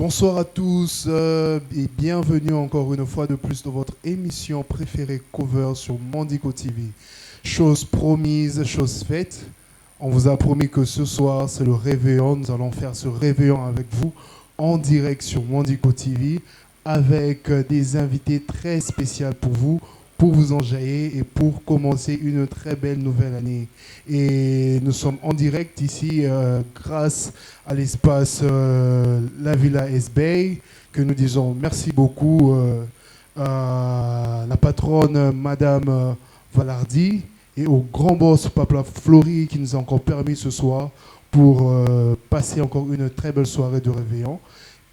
Bonsoir à tous et bienvenue encore une fois de plus dans votre émission préférée Cover sur Mandico TV. Chose promise, chose faite. On vous a promis que ce soir c'est le réveillon. Nous allons faire ce réveillon avec vous en direct sur Mandico TV avec des invités très spéciaux pour vous enjailler et pour commencer une très belle nouvelle année. Et nous sommes en direct ici grâce à l'espace La Villa S-Bay, que nous disons merci beaucoup à la patronne Madame Valardi et au grand boss Papa Flori qui nous a encore permis ce soir pour passer encore une très belle soirée de réveillon.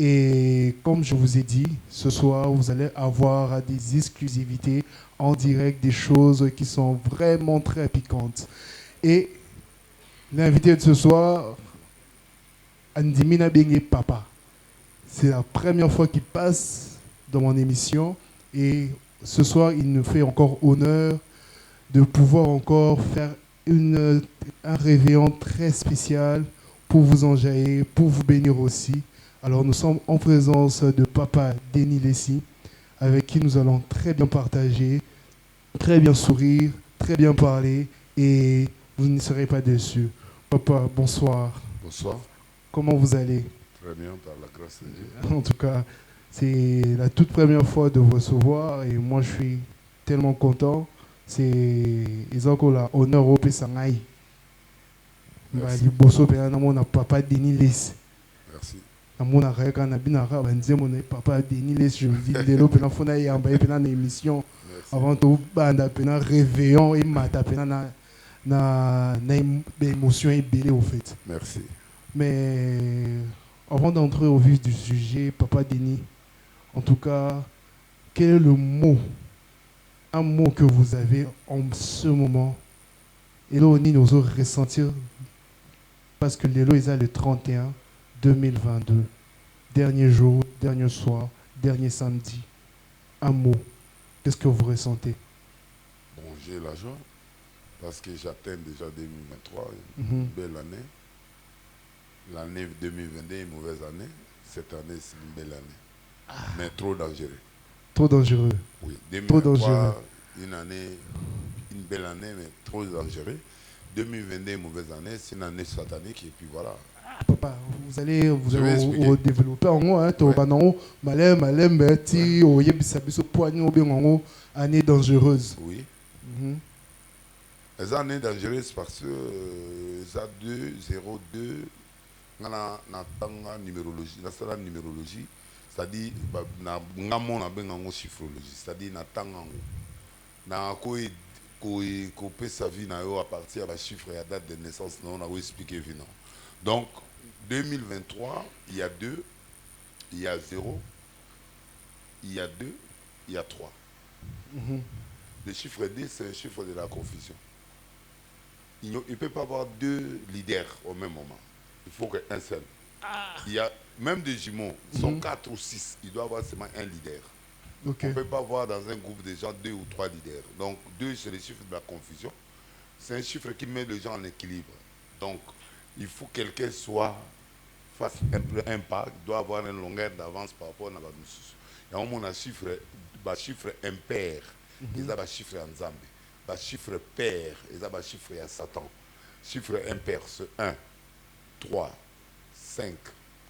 Et comme je vous ai dit, ce soir, vous allez avoir des exclusivités en direct, des choses qui sont vraiment très piquantes. Et l'invité de ce soir, Andimina Bengue Papa. C'est la première fois qu'il passe dans mon émission et ce soir, il nous fait encore honneur de pouvoir encore faire un réveillon très spécial pour vous enjailler, pour vous bénir aussi. Alors nous sommes en présence de Papa Denis Lessi, avec qui nous allons très bien partager, très bien sourire, très bien parler et vous ne serez pas déçus. Papa, bonsoir. Bonsoir. Comment vous allez? Très bien, par la grâce de Dieu. En tout cas, c'est la toute première fois de vous recevoir et moi je suis tellement content. Ils ont encore l'honneur au Pessangaï. Merci. Papa Denis Lessi. Merci. Papa Denis Lessi, je me dis, une émission Merci. avant tout, un réveillon et na émotion et belé au fait. Merci. Mais avant d'entrer au vif du sujet, Papa Denis, en tout cas, quel est le mot, un mot que vous avez en ce moment, et là on nous ressentir, parce que l'élo est le 31 2022, dernier jour, dernier soir, dernier samedi, un mot, qu'est-ce que vous ressentez? Bon, j'ai la joie, parce que j'atteins déjà 2023, une belle année. L'année 2022 est une mauvaise année. Cette année, c'est une belle année. Mais trop dangereux. Trop dangereux. Oui, Trop 2023, dangereux. une année, une belle année, mais trop dangereux. 2022 est une mauvaise année, c'est une année satanique, et puis voilà. Papa, vous allez expliquer. développer en haut, hein, malem, beti, oyebisabiso poignet ou bien en haut, année dangereuse. Oui. Les années dangereuses parce que ça 2, 0, 2, dans la numérologie, la numérologie, c'est-à-dire, na chiffrologie, c'est-à-dire, na ko peut sa vie à partir de la chiffre et la date de naissance, on a expliqué. Donc, 2023, il y a 2, il y a 0, il y a 2, il y a 3. Le chiffre 10, c'est un chiffre de la confusion. Il ne peut pas avoir deux leaders au même moment. Il faut qu'un seul. Il y a même des jumeaux, ils sont 4 ou 6, il doit avoir seulement un leader. Okay. On ne peut pas avoir dans un groupe de gens 2 ou 3 leaders. Donc 2, c'est le chiffre de la confusion. C'est un chiffre qui met les gens en équilibre. Donc il faut que quelqu'un fasse un pas, il doit avoir une longueur d'avance par rapport à la musique. Il y a un moment chiffre impair, ils ont un chiffre en Zambie. Le chiffre pair, ils ont un chiffre à Satan. Chiffre impair, c'est 1, 3, 5,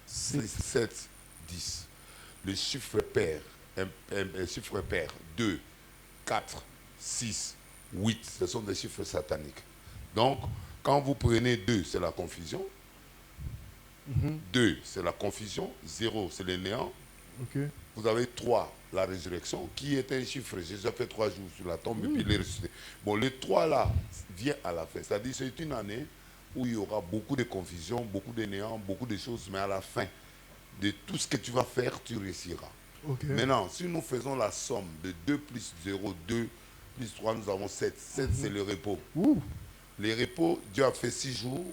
6, 7, 10. Le chiffre pair, chiffre pair, 2, 4, 6, 8, ce sont des chiffres sataniques. Donc, quand vous prenez 2, c'est la confusion. 2, c'est la confusion. 0, c'est le néant. Okay. Vous avez 3, la résurrection, qui est un chiffre. Jésus a fait 3 jours sur la tombe et puis il est ressuscité. Bon, le 3 là vient à la fin. C'est-à-dire c'est une année où il y aura beaucoup de confusion, beaucoup de néant, beaucoup de choses, mais à la fin de tout ce que tu vas faire, tu réussiras. Okay. Maintenant, si nous faisons la somme de 2 plus 0, 2 plus 3, nous avons 7. 7, c'est le repos. Le repos, Dieu a fait 6 jours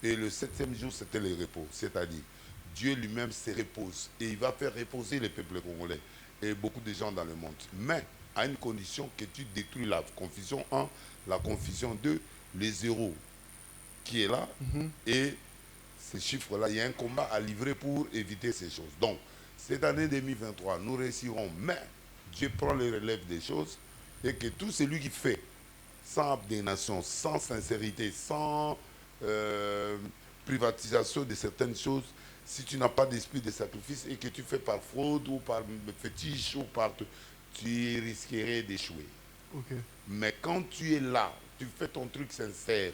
et le 7e jour, c'était le repos. C'est-à-dire, Dieu lui-même se repose et il va faire reposer les peuples congolais et beaucoup de gens dans le monde. Mais à une condition que tu détruis la confusion 1, la confusion 2, les 0 qui est là et ces chiffres-là, il y a un combat à livrer pour éviter ces choses. Donc, cette année 2023, nous réussirons, mais Dieu prend le relève des choses et que tout celui qui fait sans abnégation, sans sincérité, sans privatisation de certaines choses, si tu n'as pas d'esprit de sacrifice et que tu fais par fraude ou par fétiche ou par... tu risquerais d'échouer. Ok. Mais quand tu es là, tu fais ton truc sincère,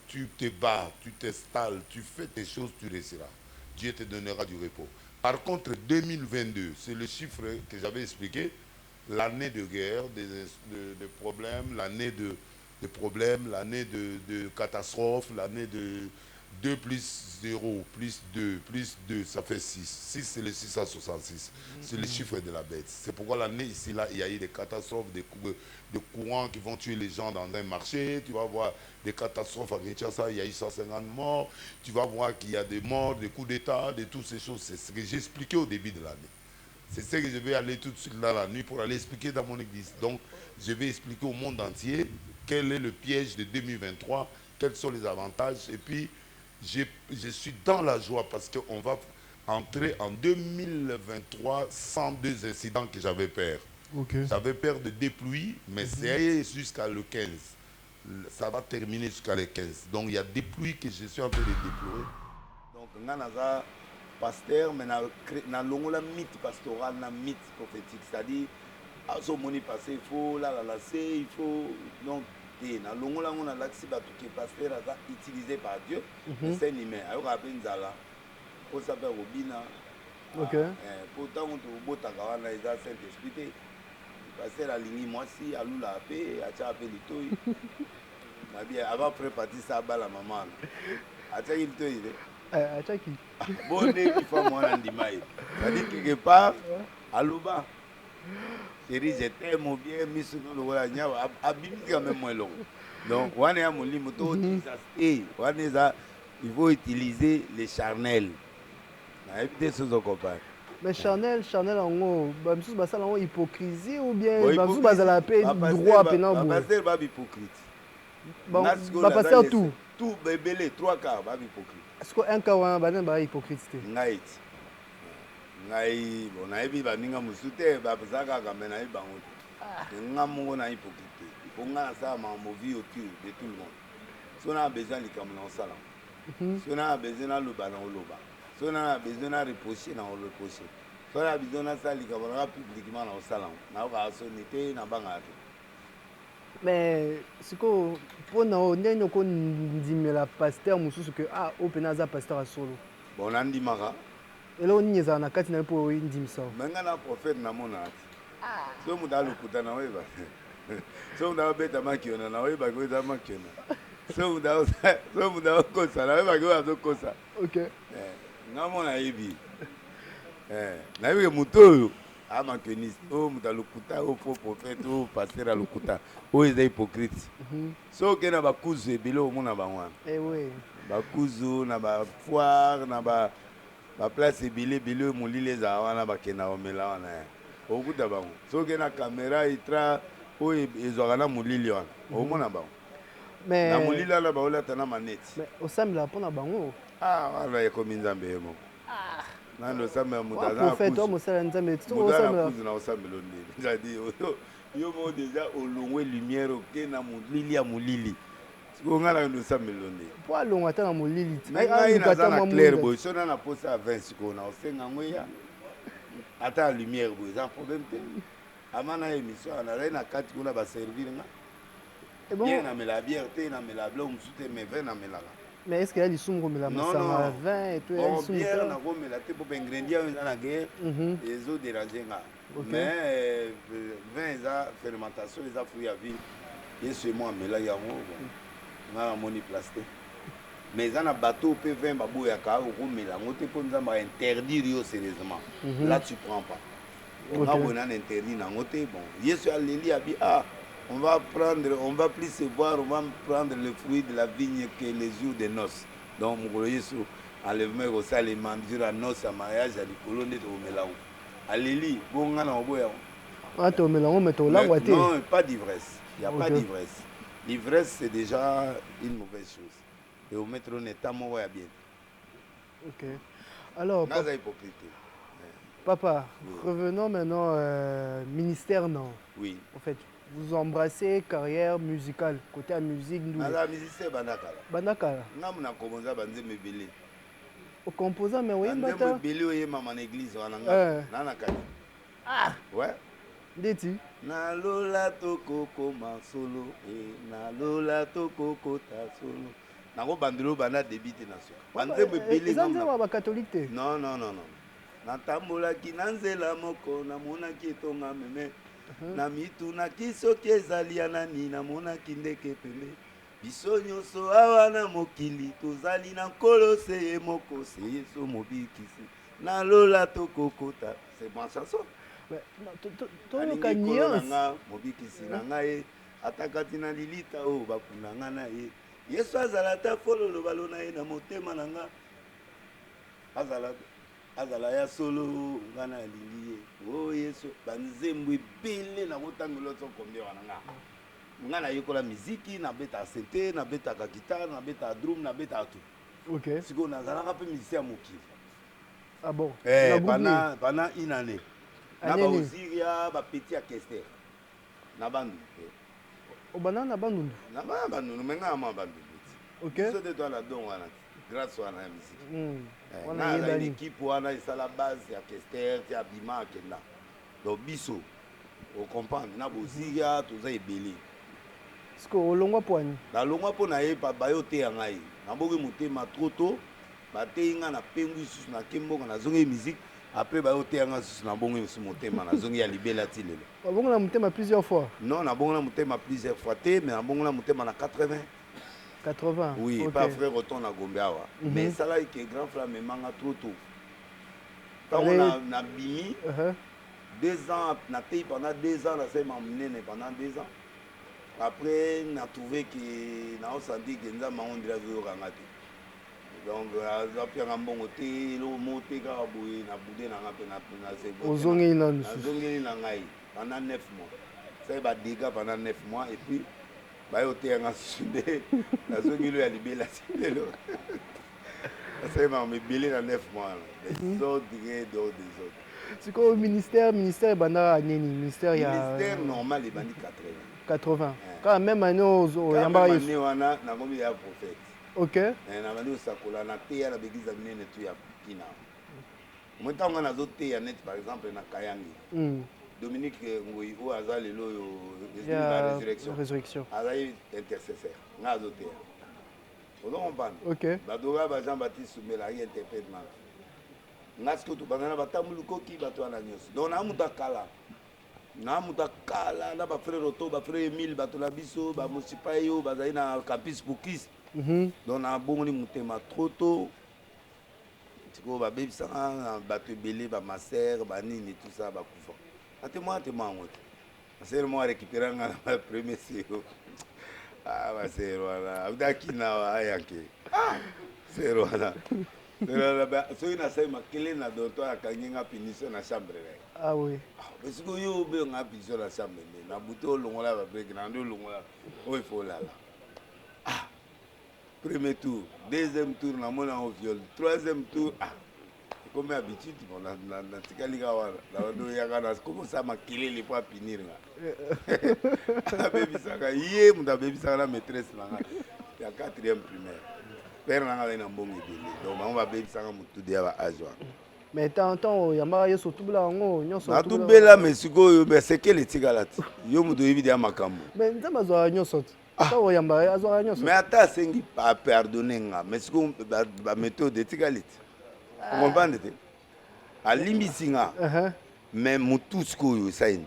tu te bats, tu t'installes, tu fais tes choses, tu réussiras. Dieu te donnera du repos. Par contre, 2022, c'est le chiffre que j'avais expliqué, l'année de guerre, de problèmes, l'année de problèmes, l'année de catastrophes, l'année de 2 plus 0, plus 2, ça fait 6. 6, c'est le 666. C'est le chiffre de la bête. C'est pourquoi l'année ici, là, il y a eu des catastrophes, des courants qui vont tuer les gens dans un marché. Tu vas voir des catastrophes à Kinshasa, il y a eu 150 morts. Tu vas voir qu'il y a des morts, des coups d'État, de toutes ces choses. C'est ce que j'ai expliqué au début de l'année. C'est ce que je vais aller tout de suite là la nuit pour aller expliquer dans mon église. Donc, je vais expliquer au monde entier quel est le piège de 2023, quels sont les avantages. Et puis, je suis dans la joie parce qu'on va entrer en 2023 sans 2 incidents que j'avais peur. Okay. J'avais peur de des pluies, mais c'est jusqu'à le 15. Ça va terminer jusqu'à le 15. Donc, il y a des pluies que je suis en train de déplorer. Donc, Nanaza, pasteur, mais na longola mythe pastoral, na mythe prophétique, c'est-à-dire à ce moment passé, il faut la lasser, il faut donc na longola on a l'accès à tout qui est pasteur utilisé par Dieu, c'est une humain. Alors après Nzala, pour savoir Robina, pourtant on te bota kawana ils a Saint-Esprit, pasteur a ligné moi si à l'oula appelé, a tcha appelé toi, ma bien avant préparer ça à la maman, a tcha il te dit. Bon, il faut moi l'andimaï. C'est-à-dire quelque part, à l'ouba, chérie, je t'aime bien, mais ce que nous avons, abîme quand même moins long. Donc, on est à mon lit, il faut utiliser les charnels. Éviter ce qu'on compare. Mais charnel en gros, c'est une hypocrisie ou bien c'est la paix droit pénal. C'est pas hypocrite. Va passer tout. Tout, bébé, 3 quarts, pas hypocrite. Est-ce qu'un cas est hypocrite? Ngai, on a vu baninga musute, babzaka kamena bango. Ngamu na hypocrite. On a ça ma vie autour de tout le monde. Si on a besoin de comme dans salon. Si on a besoin de le ballon au loba. Si on a besoin de reposer dans le reposer. Si on a besoin de ça li kamera publiquement dans salon. Na ba sonité na banga. Mais ce que pour nous on la pasteur mususu que au penaza pasteur à solo. Bon andi mara. Et là on y est na kati na pour ndim ça. Menga na prophète na mona. So mudalu kutana weba. So mudalu beta makiona na weba ko za makiona. So mudalu kosa na weba ko azo kosa. OK. Ngamona yibi. Na yibi mutoyo. Amakeniste, mutalukuta, faux prophète, pasteur à lukuta, ils hypocrite. So que na bakuzu ebilo omona bangwana. Eh oui. Bakuzu na ba foire na ba place ebilo molile za wana bakena omela wana. Okuta bango. So que na caméra itra ezwaka na molile wana. Omona bango. Mais na molile na baola tana maneti. Mais osambela pona bango. Wana ekomi nzambe yemo. Nando samba mutaza prophète o musala nzambe to osambela na osambela ndini jadi yo mo déjà olongwe lumière oke na molili ya molili siko ngala ndo osambela ndini po alongwa ta na molili ai na za na clair boy so na posa 20 siko na osenga ngoya ata lumière boy ça problème te amana émission na na kati kuna ba servir nga et bon bien na mela bière te na mela blanc musute mais 20 na mela. Mais est-ce qu'il y a des sous comme la massama 20 et tout bière na ko mela te pour ingrédients dans la guerre les eaux déranger nga mais 20 za fermentation les fruits à vie et c'est moi mela yango nga moni plastique mais za na bateau pe 20 babo ya ka ko mela ngote ko nzamba interdire yo sérieusement là tu prends pas on a bon interdit na ngote bon yesu aleli abi on va plus se voir, on va prendre le fruit de la vigne que les jours de noces. Donc, mon Jésus, enlèvement au salut, manger à noces, à mariage, à l'école, au mélange. Alléluia, bon, on a un bois. Tu au mélange, mais tu as l'angoisse. Non, pas d'ivresse. Il n'y a pas d'ivresse. L'ivresse, c'est déjà une mauvaise chose. Et au mettre en état, moi, bien. Ok. Alors, Naza hypocrite. papa, Oui. revenons maintenant ministère, non? Oui. En fait, vous embrassez carrière musicale, côté à musique, nous. Naza musicien Banakala. Banakala. Namuna komonza banze mebele. Au composant, mais oui, Banze bata. mebele oye maman église wananga. Nana kati. Ah! Ouais. Deti. Nalola tokoko masolo nalola tokoko ta solo. Nango bandelo bana débité na suka. Banze mebele ngamna. Ils sont catholique. Non. Natambolaki na nzela moko namonaki etonga meme. Na mitunaki soki ezali ya nani namonaki ndeke pembe. Biso nyonso awa na mokili tozali na nkolo se ye moko se yesu mobikisi. Nalola tokokota. C'est ma chanson. Toyoka nuance nanga mobikisi na ngai atakati na lilita o bakunda nga na ye. Yesu azala ta fololo balona ye na motema na nga. Azala ya solo nga na lingi ye. O Yesu banzembo ebele na kotangelo to kombia wana nga. Nga na yekola miziki na beta synthé na beta ka guitare na beta drum na beta tout. OK. Siko nazalaka pe musicien mokili. Ah bon? Pendant une année. Na ba Osiria ba petit orchestre. Na bandu. O banana bandu. Na bandu menga ma bandu. OK. So de toi la don wana. Grâce à la musique. On a une équipe wana isa la base ya orchestre ya bima kenda. Donc biso o comprendre na ba Osiria toza ebele. Siko olongwa poani. Na longwa po na ye pa bayo te ya ngai. Na boki motema trop tôt. Ba te nga na pengu susu na kemboka na zonge musique. Après ba ote nga susu na bongo sur motema na zongi ya libela ti lelo. Ba bongo na motema plusieurs fois. Non, na bongo na motema plusieurs fois te, mais na bongo na motema na 80. 80. Oui, okay. Pas frère retourne à Gombe awa. Mais ça là que grand frère me manga trop tôt. Quand Allez. on a bimi 2 ans na tei pendant 2 ans na c'est m'emmener pendant 2 ans. Après on a trouvé que na on senti que nzama on dirait que rangate. Donc après un bon côté le monter ka boye na boudé na ngape na c'est ozongeli na ozongeli na ngai pendant 9 mois. Ça va dégâts pendant 9 mois et puis ba yo te nga sunde na zongeli ya libela lelo. Ça va me belé dans 9 mois. Des autres des autres. C'est quoi au ministère bana nini ministère ya ministère normal et bandi 80. Quand même année au yamba yesu. Wana na ngomi ya prophète. OK. Na bandi osakola na te ya na begiza minene tu ya kina. Moi tanga na zote ya net par exemple na Kayangi. Dominique Ngoyi o azali lelo yo la résurrection. Azali intercesseur. Na zote. Vous comprenez? OK. Badoga ba Jean-Baptiste Soumela yi interprète na. Ngasko tu banana batambulu koki bato ana nyos. Donc na mutakala. Na mutakala na ba frère Roto, ba frère Emile bato la biso, ba Mosipayo, bazali na campus Pukis. Donc na bongoni mutema trop tôt. Tiko ba bebisanga bato belé ba master, ba nini tout ça ba kufa. Atema moi. C'est moi récupérer la premier série. Ah bah c'est voilà. Abdaki na wa yanke. C'est voilà. So ina sai makele na donto akanginga punition na chambre. Ah oui. Parce que yo be nga punition na chambre na buto longola ba break na ndo longola. O il faut là. Ah. Premier tour, deuxième tour na mona au viol, troisième tour ah. Comme habitude on a na tikaliga wana. Na ndo yaka na comment ça makele les pas punir nga. Baby saka yé muda baby saka na maîtresse na nga. Ya 4e primaire. Père na nga na mbongi bele. Donc on va baby saka mutu dia ba azwa. Mais tant yamba yeso tubula ngo nyonso tubula. Na tubela mais siko mais c'est quel etigalati. Yo mudo yibidi ya makambo. Mais nzamba zo nyonso. Tant yamba azwa nyonso. Mais ata sengi pas pardonner nga. Mais siko ba méthode etigalati. Vous comprenez? Alimbisinga. Mais mutu siko yo saini.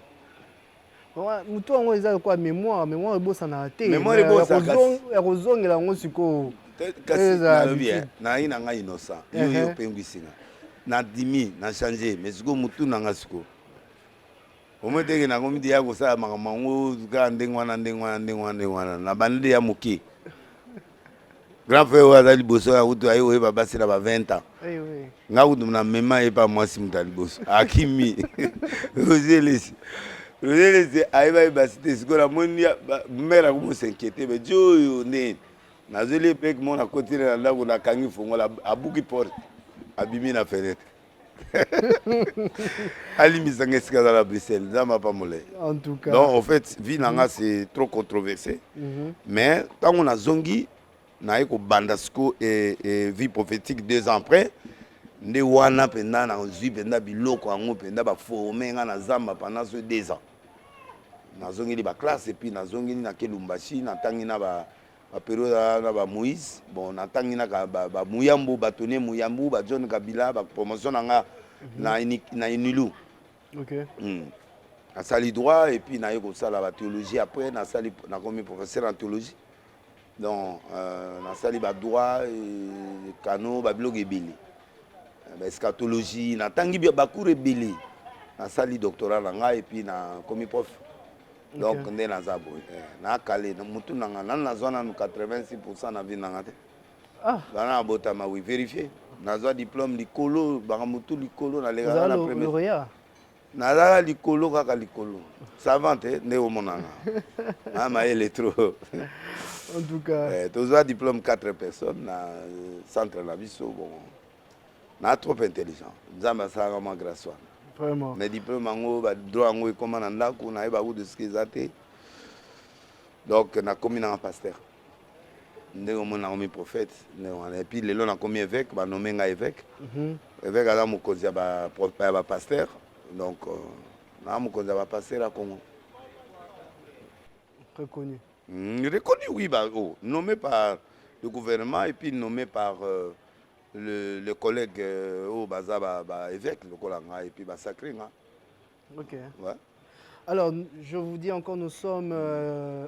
Mutu ngo eza kwa mémoire ebosana te. Mémoire ebosana. Ekozongela ngo siko. Kasi na bien. Na ina nga innocent. Yo penguisinga. Na dimi na changer mais siko mutu nanga siko. Omoteke na komidi ya ko sa mamango ka ndengwana na bande ya muki. Grand frère Wazali Bosso a utu ayo ba basira ba 20 ans. Eh oui. Nga utu na mema e pa mwasi mutali Bosso. Akimi. Roselesi aiba basite siko la moni mera ko s'inquiéter mais Dieu yo ne. Na zele pek mon a continuer na ndako na kangi fongo la abuki porte. abimi na fenêtre. Ali misanga esika dans la Bruxelles, ça m'a pas molé. En tout cas. Donc en fait, vie nanga c'est trop controversé. Mais quand on a zongi, na eko bandasco et vie prophétique 2 ans après, nde wana penda na zui penda biloko ango penda ba former nga na zamba pendant ce 2 ans. Na zongi li ba classe et puis na zongi na Kelumbashi na tangi na ba période na ba Moïse, bon na tangi na ba Muyambu batone Muyambu ba John Kabila ba promotion nga na Inilu. OK. Na sali droit et puis na yeko sala la théologie après na sali na comme professeur en théologie. Donc na sali ba droit et kano ba blog ebeli. Ba eschatologie na tangi ba cours ebeli. Na sali doctorat na nga et puis na comme prof. Donc ndé na zabo na calé na mutu na nga na zona 86% na vie na nga te. Ah, bana bota ma oui vérifier. Na zo diplôme likolo ba mutu likolo na lega na premier. lauréat. Nazala likolo kaka likolo. Savante ne omonanga. Mama elle est trop. En tout cas. Tous un diplôme 4 personnes na centre na biso bon. Na trop intelligent. Nzamba ça vraiment grâce à. Vraiment. Mais diplôme ngo ba droit ngo comment na ndako na ba ou de ce qu'ils até. Donc na commis na pasteur. Ndé omona omi prophète, et puis les on a commis évêque, ba nommé nga évêque. Évêque ala mokonzi ba pasteur. Donc, on a passé à Congo. Reconnu. Reconnu, oui, bah, nommé par le gouvernement et puis nommé par le collègue au Baza, évêque, le Kolanga, et puis sacré. OK. Ouais. Alors, je vous dis encore, nous sommes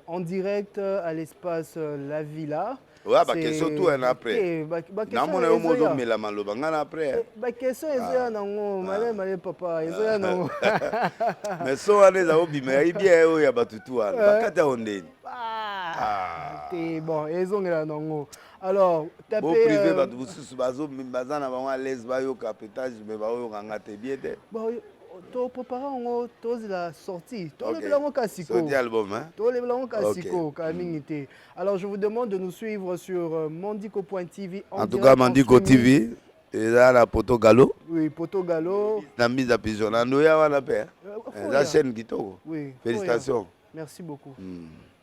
en direct à l'espace La Villa. Ouais, bah, question tout un après. Non, mon amour, mais la malobanga après. Bah, question est ça, non, malé, papa, est ça, non. Mais ça, on est à Obi, mais il bien, il y a battu tout. Bakata onde. T'es bon, ils ont là, non. Alors, tapez. Bon privé, bah, vous sous bazo, mais bazana, bah, on laisse bah, yo capitage, mais bah, yo ngate bien. Bon, to préparer on tous la sortie to le blanc kasiko sortie album hein to le blanc kasiko kamingité. Alors je vous demande de nous suivre sur Mondico.tv en tout cas Mondico TV et là la Poto Gallo. Oui, Poto Gallo na mise à pigeon na ndoya wana pe la chaîne kitoko. Oui, félicitations. Merci beaucoup.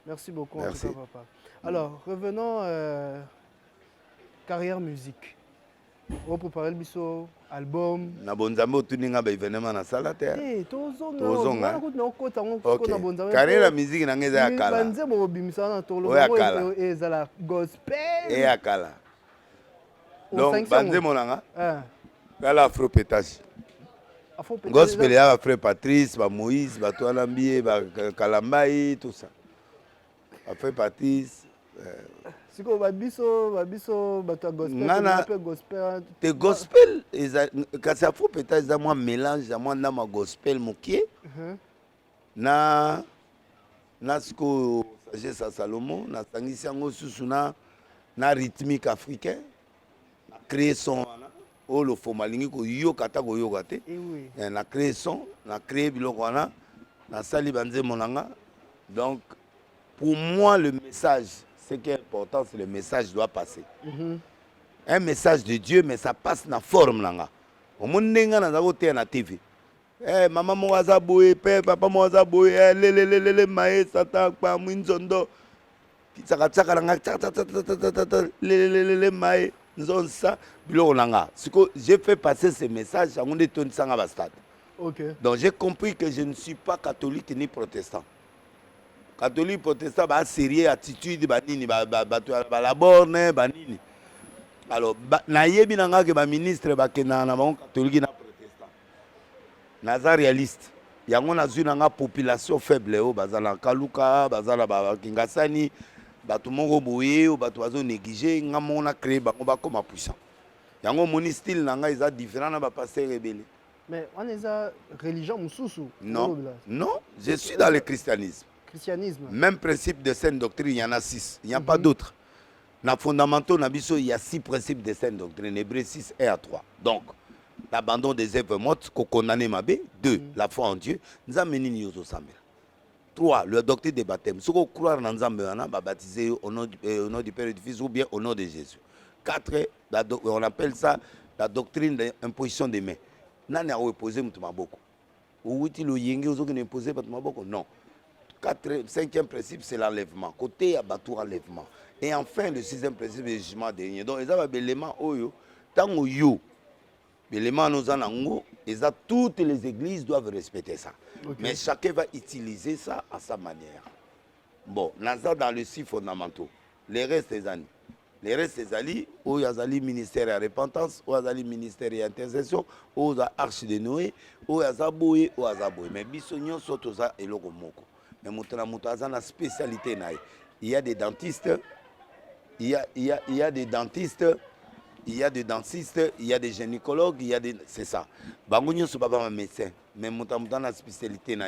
Merci beaucoup. Merci. En tout cas, papa. Alors revenons carrière musique. On prépare le biso album na bonzambe otuninga ba événement na sala te tozonga carrière la musique na ngeza ya kala banze bo bimisa na tolo ezala gospel et ya kala donc banze monanga kala afro pétage gospel ya frère Patrice ba Moïse ba toana mbie ba Kalambai tout ça frère Patrice siko babiso bato gospel gospel te gospel kasi afro pétage za moi mélange za moi na ma gospel mokie na siko sagesse à Salomon na sangisi yango susu na rythmique africain na créer son o lo fomalingi ko yoka ta ko yoka te na créer son na créer biloko wana na sali banze monanga. Donc pour moi le message ce qui est important, c'est le message doit passer. Un message de Dieu, mais ça passe dans la forme. Au monde, on a na TV. Maman moaza boye, papa moaza boye, le maïs, satan, pa mwinzondo. Tsaka langa, le maïs, nzon ça, bilo langa. J'ai fait passer ce message à mon étonne sanga bastade. Donc j'ai compris que je ne suis pas catholique ni protestant. Catholique protestant ba sérieux attitude ba nini ba la borne ba nini. Alors na yebi nanga ke ba ministre ba kena na ba catholique na protestant. Naza réaliste. Yango na zuna nga population faible o bazala kaluka bazala ba kingasani batu mongo boye o batu bazo négliger nga mona créer ba comme puissant. Yango moni style nanga eza différent na ba pasteur rebelle. Mais on est à religion mususu. Non. Non, je suis dans le christianisme. Christianisme. Même principe de sainte doctrine, il y en a 6. Il n'y a pas d'autres. Dans les fondamentaux, il y a 6 principes de sainte doctrine. Hébreux 6, 1 à 3. Donc, l'abandon des œuvres mortes, qu'on condamne ma bé. 2, la foi en Dieu. Nous avons mené 3, le doctrine des baptêmes. Si vous croyez dans Nzambe, on va baptiser au nom du Père et du Fils ou bien au nom de Jésus. 4, on appelle ça la doctrine d'imposition des mains. Nani a opposé Moutoumaboko. Ou est-il au yenge aux autres qui imposé Moutoumaboko? Non. 5e principe, c'est l'enlèvement. Côté à Batou, enlèvement. Et enfin, le 6e principe, c'est le jugement dernier. Donc, ils ont des éléments oyo. Tant que yo, les éléments nous en ont, toutes les églises doivent respecter ça. Okay. Mais chacun va utiliser ça à sa manière. Bon, dans les 6 fondamentaux. Les restes des années. Les restes des alliés, où il y a le ministère de repentance, où il y a le ministère d'intercession, où il y a l'arche de Noé, où il y a Zaboye, où il y a Zaboye. Mais bisognon surtout ça et le moko. Mais il y a une spécialité. Il y a des dentistes, il y a des dentistes, il y a des dentistes, il y a des gynécologues, il y a des... C'est ça. Bangonio ce pas un médecin, mais il y a une spécialité.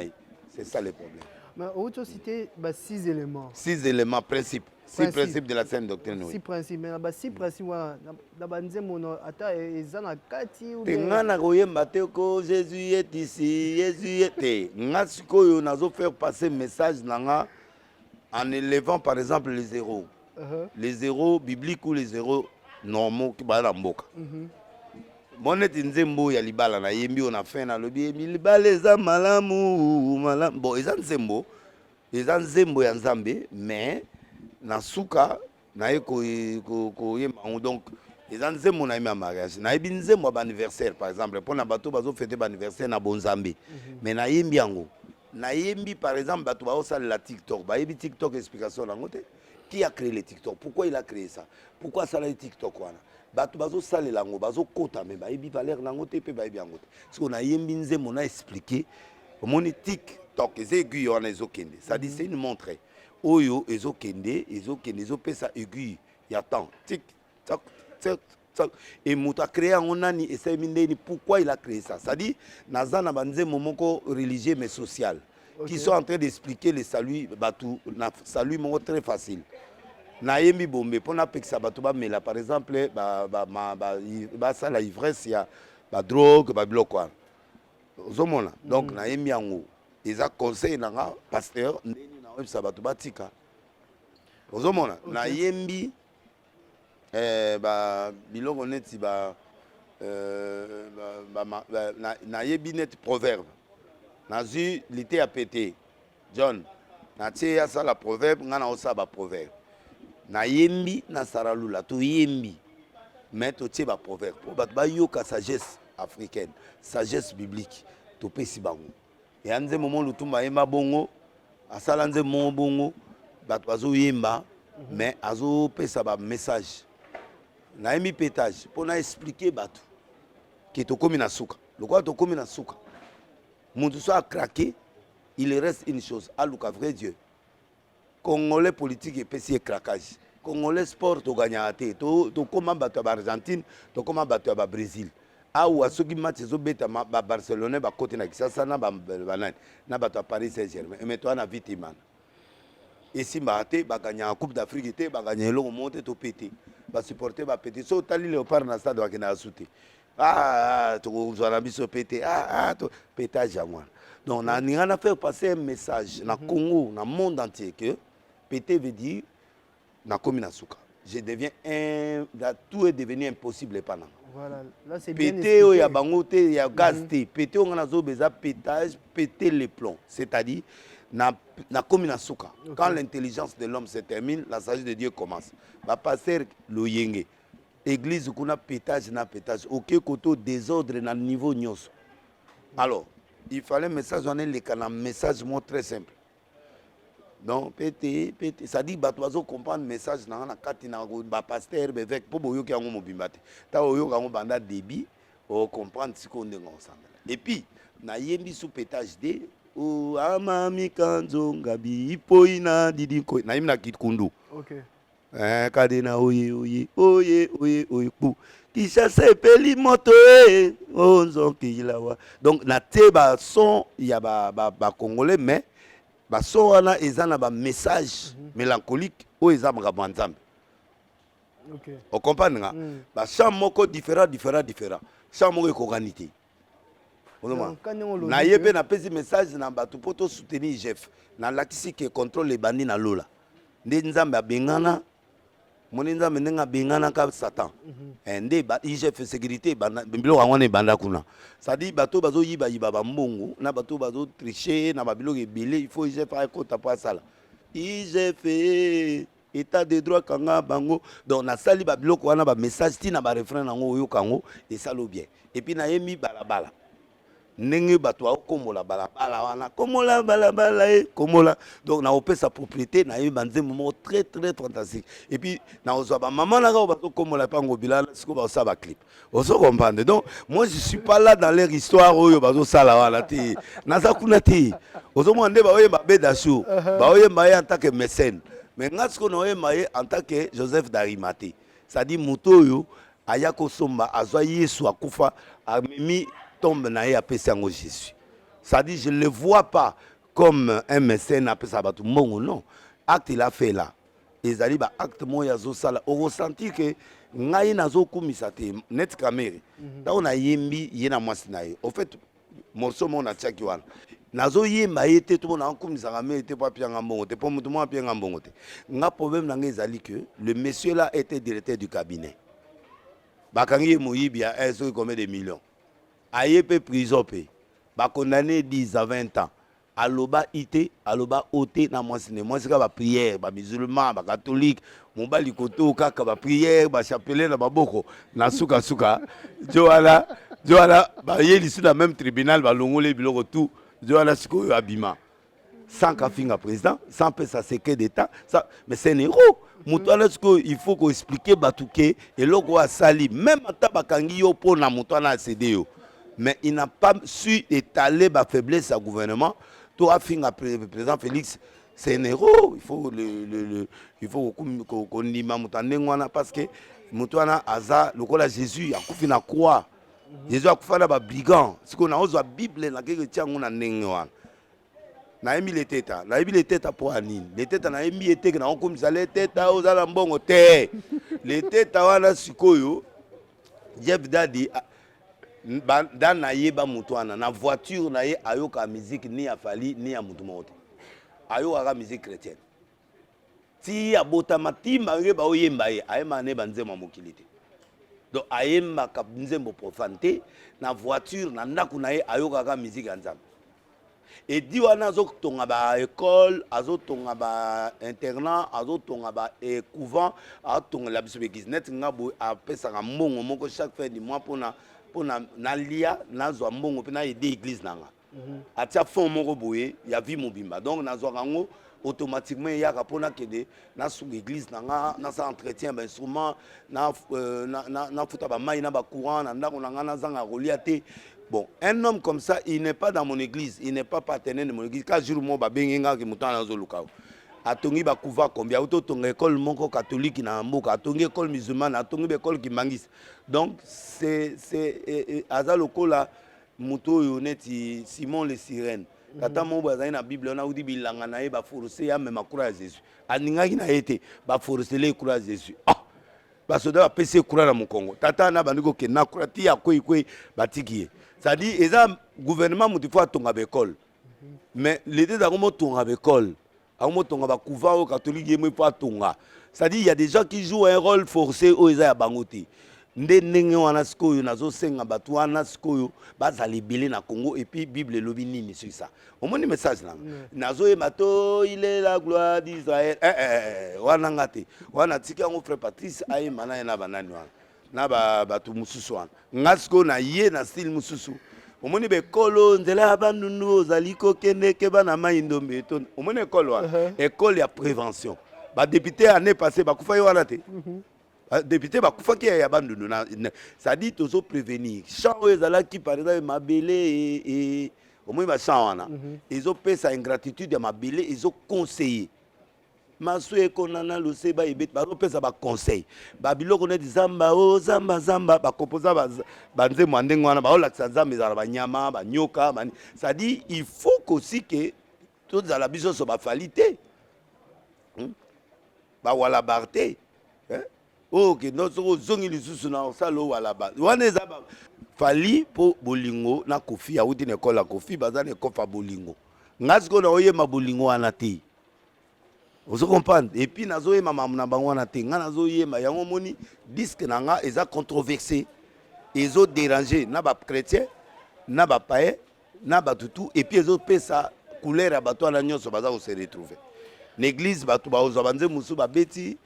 C'est ça le problème. Mais où tu as cité 6 éléments. 6 éléments, principes. 6 principes de la sainte doctrine. 6 principes. Mais 6 principes, Jésus est ici, Jésus est ici. Nous avons fait passer le message en élevant par exemple les zéros. Les zéros bibliques ou les zéros normaux qui sont dans le mboka. Bonnet nzembo ya libala na yembi on a fait na lobi libala eza malamu malamu bon eza nzembo ya nzambe mais na suka na ko yemba donc eza nzembo na yemba mariage na yebi nzembo ba anniversaire par exemple pour na bato bazo fêter ba anniversaire na bonzambe mais na yembi yango na yembi par exemple bato ba osala la TikTok ba yebi TikTok explication na ngote qui a créé le TikTok pourquoi il a créé ça pourquoi ça la TikTok wana bato bazo salela ngo bazo kota me ba yebi valeur nango te pe ba yebi yango te parce qu'on a yembi nzembo on a expliqué mon TikTok les aiguilles on a kende ça dit c'est une montre oyo ezokende ezopesa aiguille ya temps tic tac tac tac et muta créé en nani et c'est mindeni pourquoi il a créé ça ça dit nazana banze momoko religieux mais social qui sont en train d'expliquer le salut batou na salut mon très facile na yembi bombe pona pekisa bato ba mela par exemple ba ça la ivresse ya ba drogue ba biloko ozomona donc na yembi yango eza conseil nanga pasteur ndeni na websa bato batika ozomona na yembi ba biloko neti na yebi net proverbe na zu lité a pété John na tie ya ça la proverbe ngana osa ba proverbe na yembi na saralula to yembi mais to tie ba proverbe po bato ba yoka sagesse africaine sagesse biblique to pesi bango et anze moment lutumba yemba bongo asala nze mo bongo bato bazo yemba mais azo pesa ba message na yembi pétage pour na expliquer bato que to komi na suka le quoi to komi na suka mutu so a craqué il reste une chose à luka vrai Dieu Congolais politique et PC craquage. Congolais sport to gagner to comment battre Argentine, to comment battre Brésil. Ah ou à ceux qui match zo beta ba Barcelone ba côté na Kinshasa na ba na battre Paris Saint-Germain. Mais toi na vite man. Et si baté ba gagner la Coupe d'Afrique té ba gagner le monter to pété. Ba supporter ba pété. So tali léopard na stade wa kena souté. To zo na biso pété. To pétage à moi. Donc on a fait passer un message na Congo, dans le monde entier que pété veut dire na kominasuka. Je deviens tout est devenu impossible pendant. Voilà, là c'est bien pété il y a bangote, il y a gaz té, pété on a zo beza pétage, péter les plombs, c'est-à-dire na kominasuka. Quand l'intelligence de l'homme se termine, la sagesse de Dieu commence. Va passer le yenge. Église kuna pétage na pétage, OK koto désordre na niveau nyos. Alors il fallait un message, on est un message très simple. Donc, pété, ça dit, bah, tu vas comprendre le message, dans la carte, bah, pasteur, avec, pour que tu aies un mobimbate. Tu as un banda débit, pour comprendre ce qu'on est ensemble. Et puis, na yembi sous pétage de, oh, amami kanzo, ngabi, ipoina, didi, na yemna kitkundu. Ok. Kadena, oye, pou. Kisha sepeli moto onzo kilawa donc na te ba son il y a ba congolais mais ba son wana ezana ba message mélancolique o ezama ba nzambe. OK. On comprend nga ba chant moko différent chant moko ekoganité. Na yebe na pesi message na ba poto soutenir chef na lakisi que contrôle les bandits na lola nde nzambe abengana moninza menenga bengana ka Satan. Ende ba IGF sécurité biloko yango ne banda kuna. Ça dit bato bazo yiba ba mbongo na bato bazo tricher na babilo ebele il faut IGF a kota pa sala. IGF état de droit kanga bango donc na sali babiloko wana ba message ti na ba refrain nango yo kango et ça lo bien. Et puis na yemi balabala. Nenge bato akomola balabala wana komola balabala komola donc na opé sa propriété na banze moment très très fantastique et puis na ozwa ba maman na ga bato komola pango bilala siko ba sa ba clip oso comprendre donc moi je suis pas là dans leur histoire oyo bazo sala wana ti naza kuna ti ozo mwande ba oye ba beda show ba oye ma en tant que mécène mais ngatsko na oye ma en tant que Joseph d'Arimathée ça dit moto yo aya ko somba azwa Yesu akufa amemi tombe na ye apesi yango Jésus. Ça dit, je ne le vois pas comme un mécène apesi à bato mbongo, non. Acte il a fait là. Ezali ba acte mo ya zo sala. On ressentit que ngai nazo kumisa te net kamere. Da on a yembi yena mwasi na ye. Au fait, morceau mo na tchaki wana. Nazo yemba yete tout na kumisa kamere te pa pianga mbongo te. Po mutu mo pianga mbongo te. Nga problème na ngai ezali que le monsieur là était directeur du cabinet. Bakangi moyibi a combien de millions. Ayepe prison pe ba condamné 10 à 20 ans aloba ité aloba oté na mwasine mwasika ba prière ba musulman ba catholique mobali koto kaka ba prière ba chapelet na baboko na suka suka joala ba yeli sur la même tribunal ba longole biloko tout joala siko abima sans kafinga président sans pe sa secret d'état ça mais c'est un héros mutwana siko il faut qu'on expliquer batuke et loko a sali même ata bakangi yo po na mutwana cédé yo. Mais il n'a pas su étaler la faiblesse à gouvernement. Toi, le président Félix, c'est un héros. Il faut qu'on dise parce que Moutouana Aza, le rôle Jésus, il a coupé la croix. Jésus a coupé la brigand. Ce qu'on a osé la Bible, la guerre tient on a n'engouan. Na emi les têtes, na emi les têtes pour Anine. Les têtes na emi était que na on comme ça les têtes aux alambongo te. Les têtes wana sikoyo. Jeff Daddy dans na yeba mutwana na voiture na ye ayoka musique ni ya Fali ni ya mutu mote ayoka musique chrétienne ti abota matimba ngeba oyemba ye ayema ne banzema mokilité donc ayemba ka nzembo profanité na voiture na ndaku na ye ayoka musique ya nzambe et di wana azotonga ba école azotonga ba internat azotonga ba couvent azotonga la biso église net ngabo apesa mbongo moko chaque fin du mois pona na lia nazwa mbongo pe na aider église nanga atia fond moko boye ya vie mobimba donc nazwa kango automatiquement ya kapona kede na sous église nanga na sa entretien ba instrument na futa ba mai na ba courant na ndako nanga na zanga reliate. Bon, un homme comme ça, il n'est pas dans mon église, il n'est pas partenaire de mon église. Quand je moi ba benga ki mutana na zolukao. Atongi ba kuva combien auto ton école moko catholique na mboka, atongi école musulmane, atongi école ki mangis. Donc c'est aza lokola muto yoneti Simon le sirène. Tata mo bazali na Bible on a udi bilanga na e ba forcer ya même croix à Jésus. Aninga ki na été ba forcer les croix à Jésus. Parce que PC croix na Mukongo. Tata na bandiko ke na croix ti ya koi batiki. Ça dit les gouvernement mutu faut tonga école. Mais l'été da comment tonga école. Amo tonga ba couvent au catholique yemo faut tonga. Ça dit il y a des gens qui jouent un rôle forcé au eza ya bangoti. Ndenge wana sikoyo nazo senga batu wana sikoyo bazali belé na Congo et puis Bible lobi nini sur ça. Au moins message là. Nazo e mato il est la gloire d'Israël. Wana ngate. Wana tika ngo frère Patrice ayi mana na banani wana. Na batu mususu wana. Ngasko na ye na style mususu. Au moins be kolo nzela bandundu ozaliko kende ke bana maindombe to. Au moins école wana. École ya prévention. Ba député année passée ba kufa yo wana te. Député bakufa ki ya bandundu na ça dit tozo prévenir champ ezala qui par exemple mabele et au moins ba champ wana ils ont payé sa ingratitude ya mabele ils ont conseillé maso ekonana loseba ebet ba pesa ba conseil ba biloko ne zamba o zamba ba composa ba nzembo ndengo wana ba olakisa nzambe za ba nyama ba nyoka ça dit il faut aussi que tout za la biso so ba falité ba wala barté ok notre zongi lisusu na salo wala ba wana eza fali po bolingo na kofi ya uti na école la kofi bazana kofa bolingo ngasiko na oyema bolingo wana te Vous comprenez? Et puis nazo yema na bango na te nga nazo yema yango moni disque nanga eza controversé. Ils ont dérangé na ba chrétien, na ba païen, na ba tutu et puis ils ont fait ça couleur à bato na nyonso baza ko se retrouver. L'église bato ba ozo banze musu ba beti,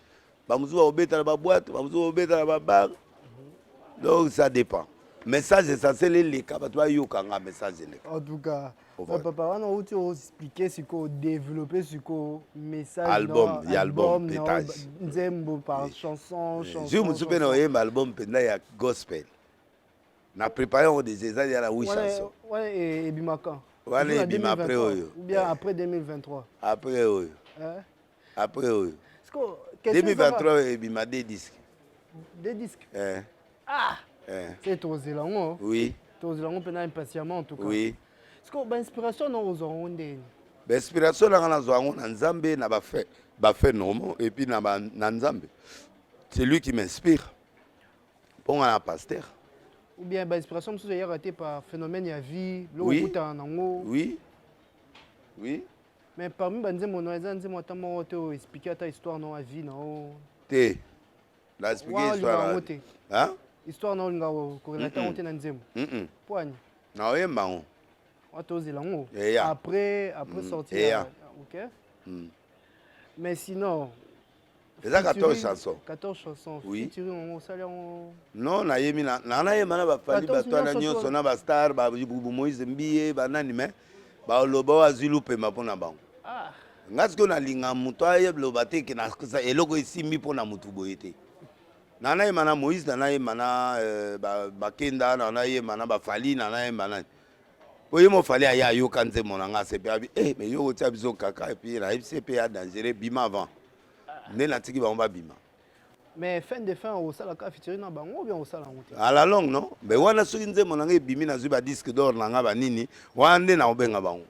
ba musu ba obeta ba boîte, ba musu obeta ba bar. Donc ça dépend. Message essentiel les cas bato ba yokanga message les. En tout cas, papa on a tu expliquer ce qu'on développer ce qu'on message album, il y a album pétage. Nzembo par chanson. Je me souviens d'un album penda ya gospel. Na préparé des années à la oui chanson. Ouais et Bimaka. Ouais et Bima après oyo. Ou bien après 2023. Après oyo. Hein? Après oyo. 2023 et Bima des disques. Des disques. Ah. C'est toi Zélango. Oui. Toi Zélango pena impatiemment en tout cas. Oui. Est-ce que ba inspiration non aux ondes? Ba inspiration na zwango na Nzambe na ba fait normal et puis na Nzambe. C'est lui qui m'inspire. Pour un pasteur. Ou bien l'inspiration inspiration est ratée par phénomène ya vie, oui. Oui. Oui. Mais parmi les gens qui ont expliqué ta histoire dans la vie, non. Té. La expliquer histoire. Hein? Histoire non nga corrélata on tena nzembo. Poigne. Na oyemba on. Après sortir. OK. Mais sinon c'est ça 14 chansons. 14 chansons. Oui. Non, na yemi na ba fali ba to na nyonso na ba star ba Moïse Mbiye ba nani mais ba lobo azulu pema pona bango. Ah. Ngasko na linga muto aye lobate ke na eloko isimbi pona mutu boyete. Na yema na Moïse na yema na ba kenda na yema na ba fali na yema na oye mo fali aya yo kanze monanga se pe abi mais yo tia biso kaka et puis na ICP a dangereux bima avant. Ne na tiki ba on ba bima. Mais fin de fin au sala ka featuring na bango bien au sala ngote. À la longue non, mais wana soki nze monanga ebimi na zuba disque d'or nanga ba nini, wande na obenga bango.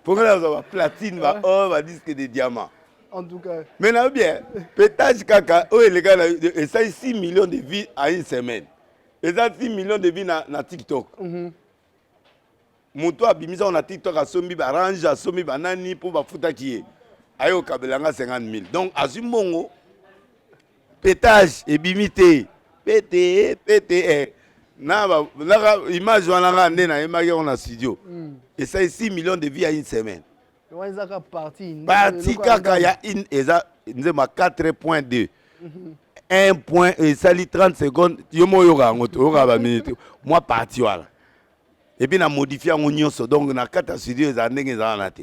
Pour que ça platine ba or ba disque de diamant. En tout cas. Mais na bien, pétage kaka o les gars et ça 6 millions de vues à une semaine. Et ça 6 millions de vues na TikTok. Moto abimisa on a TikTok a sombi ba range a sombi ba nani pour ba futa ki e. Ayo kabelanga 50 000. Donc azumbongo pétage et bimité pété na image wana ndé na image on a studio et ça 6 millions de vues à une semaine. Wazaka parti kaka ya une eza nzema 4.2 1 point et ça lit 30 secondes yomo yoka ngoto yoka ba minute moi parti wala et puis na modifier en nyonso donc na 4 studio za ndenge za na te.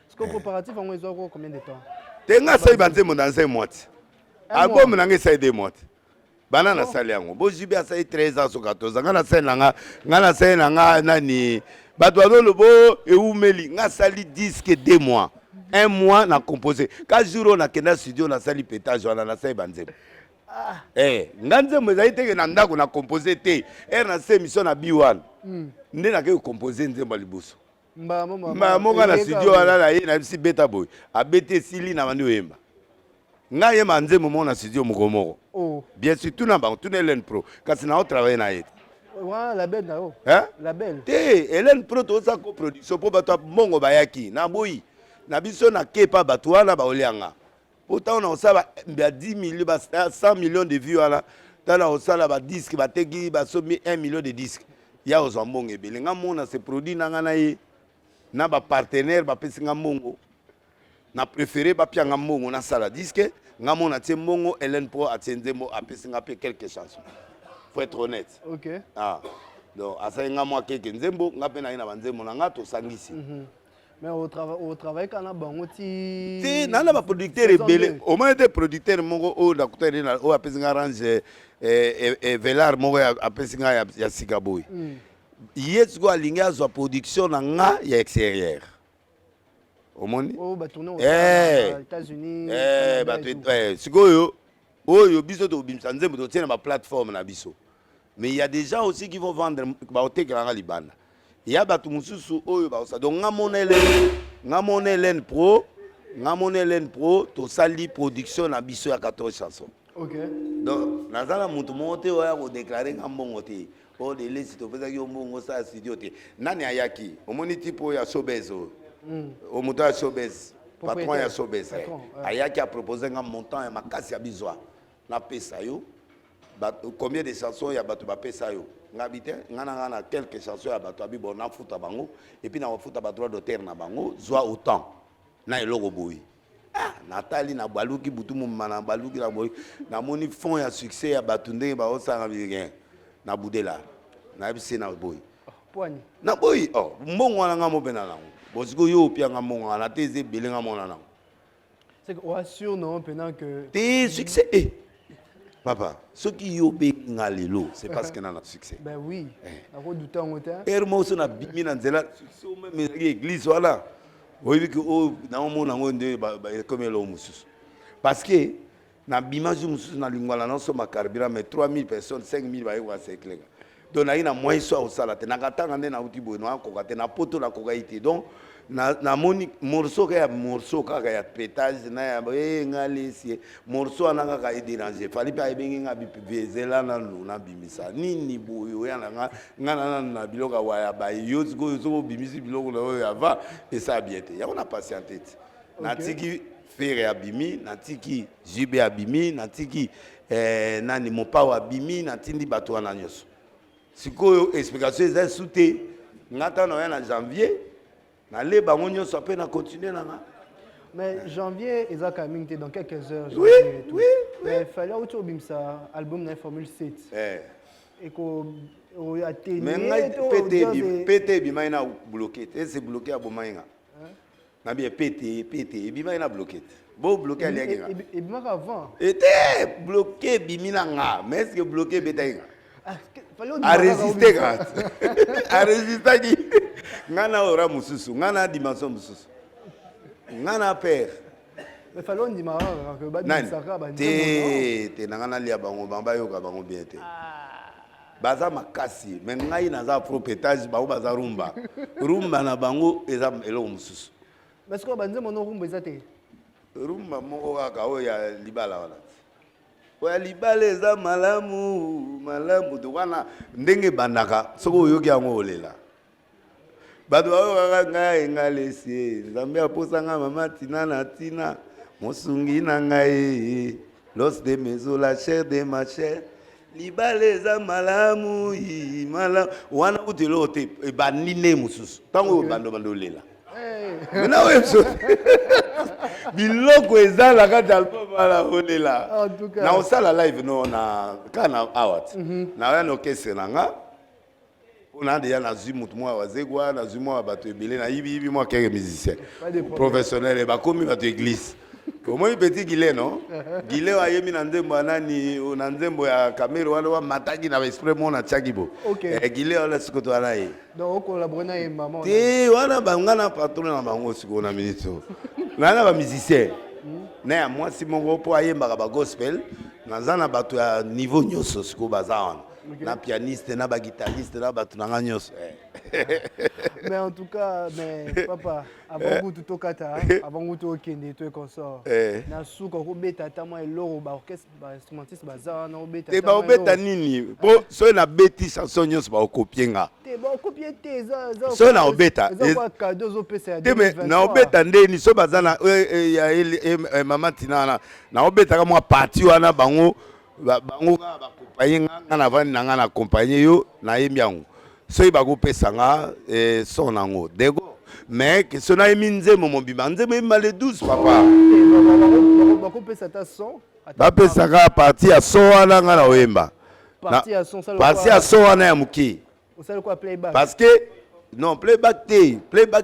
Est-ce que préparatif en ont combien de temps? Tenga sai banze mo dans 5 mois. Album nanga sai 2 mois. Bana na sali yango. Bo jibe sai 13 ans so 14 ans ngana sai nanga nani bato lobo e umeli nga sali disque 2 mois. 1 mois na composer. 4 jours na kenda studio na sali pétage wana na sai banze. Nganze mo zai teke na ndako na composer te. Na se mission na B1. Nde na ke composer nzemba libuso. Mba na studio ala la ye na bisi beta boy abete sili na manu yemba nga ye manze mo na studio moko bien sûr tout na ba tout Hélène Pro kasi na o travailler na yete la belle na o la belle te Hélène Pro to sa ko production po bato mongo bayaki na boyi na biso na kepa bato wana ba olianga pourtant on a osala ba 10 millions ba 100 millions de vues ala tala osala ba disque ba tegi ba somi 1 million de disques ya ozambongo ebele nga mona se produit nanga na ye na ba partenaire ba pesi nga mbongo na préféré ba pia nga mbongo na sala disque nga mona tie mbongo Hélène Pro atenzemo apesi nga pe quelques chansons faut être honnête. OK. Donc asa nga moi quelques nzembo nga pe na ina banzembo na nga to sangisi. Mais au travail kana bango ti na ba producteur ebele au moins des producteurs mongo o da kutene na o apesi nga range Velar mongo apesi nga ya Sikaboy. Yes go alingi azwa production na nga ya extérieur. Omoni? Ba tourner aux États-Unis. Sikoyo oyo biso to bimsa nzembo to tiena ba plateforme na biso. Mais il y a des gens aussi qui vont vendre ba hotel nga libanda. Il y a batu mususu oyo ba ça. Donc nga mon Hélène Pro to sali production na biso ya 14 chansons. OK. Donc nazala mutu mote oya ko déclarer nga mbongo te. O de lesi to pesa ki mbongo sa studio te. Nani ayaki? Omoni tipo ya Sobezo. au moto ya Sobes patron ya Sobes aya qui a proposé un montant et ma casse ya bizwa na pesa yo combien de chansons ya bato ba pesa yo ngabite ngana quelques chansons ya bato abi bona futa bango et puis na futa ba droit d'auteur na bango zwa autant na eloko boyi Nathalie na baluki butu mumana baluki na boyi na moni fond ya succès ya bato ndenge ba osanga bien na budela na bise na boyi poani na boyi mbongo wana nga mobena nango bosiko yo pia nga mbongo wana te eze ebele nga mona nango c'est que assure non pendant que te succès papa ce qui yo be nga lelo c'est parce que na succès ben oui na ko douter en hauteur ermo so na bimi na nzela succès o même église wala oyebi ke o na omona ngo nde ba comme lo mususu parce que na bimaju mususu na lingwala na so makarbira mais 3000 personnes 5000 ba ywa seklenga donc na ina moins so au sala te na katanga nde na uti boy no akoka te na poto na koka ite donc na moni morceau kaka ya pétage na ya ngalesi morceau ananga ka déranger fali pa ebengi ngabi vezela na luna bimisa nini boyo ya na biloka wa ya ba yozgo zo bimisi biloko na oyo ava et ça bien te ya on a patienté na tiki faire abimi na tiki jibe abimi na tiki nani mopa wa abimi na tindi bato wana nyoso sikoyo explication eza souté ngata na ya na janvier na le bango nyonso pe na continuer na mais janvier eza coming dans quelques heures oui oui mais fallait auto bimsa album na formule 7 et ko o atteindre mais ngai pété bima ina bloqué c'est bloqué à bomainga na bien pété bima ina bloqué bo bloqué ali nga et bima avant était bloqué bimina nga mais est-ce que bloqué bétainga à résister à résister qui ngana ora mususu ngana dimension mususu ngana père mais fallait ndima que ba disaka ba te ngana lia bango bamba yoka bango bien te baza makasi mais ngai naza propriétage ba baza rumba na bango eza elo mususu mais ce que banze mono rumba ezate rumba moko kaka o ya libala wala oya libala eza malamu to wana ndenge bandaka soko oyoki yango olela bato baokaka ngai ngalesi nzambe aposanga mama tina na tina mosungi na ngai l'os de maison la chair de ma chair libala eza malamu wana utelo te banine mosusu ntango oyo bando olela mena oyo biloko ezala kati album wana olela na osala live no na kana awat na oya na orchestre na nga on a déjà nazui mutu mwa wazegwa nazui mwa bato ebele na yibi mwa quelques musiciens professionnels ba komi bato église comment petit Guilé non Guilé ayemi na nzembo nani na nzembo ya Kamero wana wa mataki na exprès mona tchakibo Guilé wala sikoto wana ye donc collaborer na maman te wana bangana patron na bango siko na minito na ba musiciens na ya mwasi mongo po ayembaka ba gospel nazana bato ya niveau nyoso siko bazana na pianiste na ba guitariste na bato na nyos mais en tout cas mais papa avant que tout kata avant que tout kende tout consort na suka ko beta tama eloro ba orchestre ba instrumentiste baza na obeta te ba obeta nini bo so na beti chanson nyos ba copier nga te ba copier te za so na obeta za cadeau zo pesa te mais na obeta ndeni so baza na ya mama tina na obeta ka mwa parti wana bango bango ba accompagner nga na vani nga na accompagner yo na yembiango so iba ko pesa nga son nango dego mais que so na eminze momo bima nzeme male 12 papa ba ko pesa ta son ba pesa ka parti ya son wana nga na oyemba parti ya son wana ya muki o sala quoi playback parce que non playback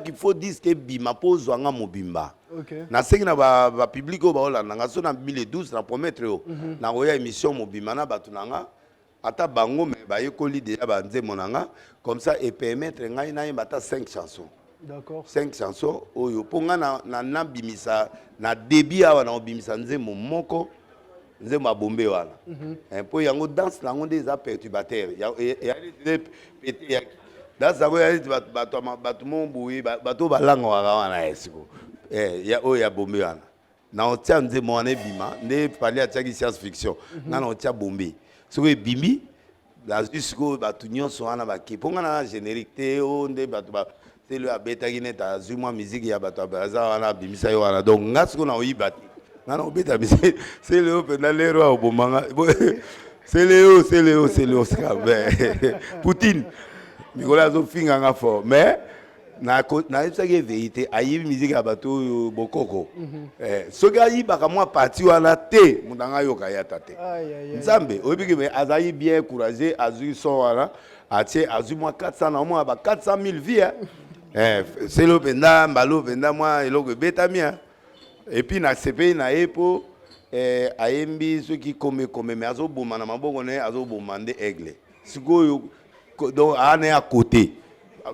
il faut dire que bima pozwa nga mobimba na sengi na ba public o ba olanda nga so na 2012 na promettre yo na oya émission mobimba na batu nanga ata bango me ba yekoli déjà ba nzemo nanga comme ça et permettre ngai na yemba ta 5 chansons d'accord 5 chansons oyo ponga na bimisa na début awa na bimisa nzemo moko nzemo abombe wana po yango danse nango déjà perturbateur ya pété dans ça bato mombuyi bato balanga wana esiko ya oya bombe wana na otia nzemo wana ebima nde pali atiaki science fiction nga na otia bombe soko ebimi la jusqu'au bato nyonso wana bake mpo nga na générique te o nde bato c'est le abeta qui n'est pas zuma musique ya bato abaza wana bimisa yo wana donc ngasko na oyibati ngana obeta musique c'est le open dans les rois obomanga c'est le Poutine Nicolas zo finga nga fort mais na ça qui est vérité ayibi musique ya bato bokoko ce gars yi baka moi parti wana te mundanga yo kaya tate nzambe obiki me azayi bien encouragé azu son wana atie azu moi 400 na moi ba 400 000 vies c'est le penda mbalo penda moi eloko beta mia et puis na CPI na epo ayembi ceux qui comme mais azo boma na maboko ne azo bomande aigle sikoyo donc ane à côté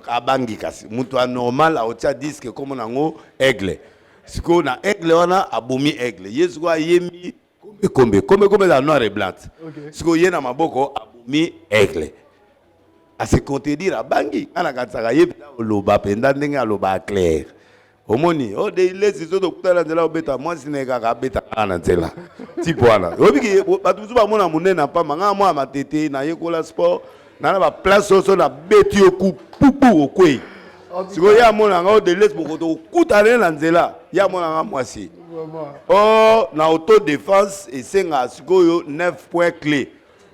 abangi kasi mutu normal a otia disque comme nango aigle siko na aigle wana abomi aigle yesu ko ayemi kombe la noir et blanc siko yena maboko abomi aigle a se contredire abangi ana katsaka yebi loba penda ndenge aloba clair omoni o de lesi zo to kutala nzela obeta moi sineka ka beta ana nzela tipo wana obiki batu zuba mona munena pa manga mo amatete na yekola sport na ba place oso na beti oku pupu okwe siko ya mona nga o de lesi bokoto kutala na nzela ya mona nga mwasi oh na auto défense et senga siko yo 9 points clés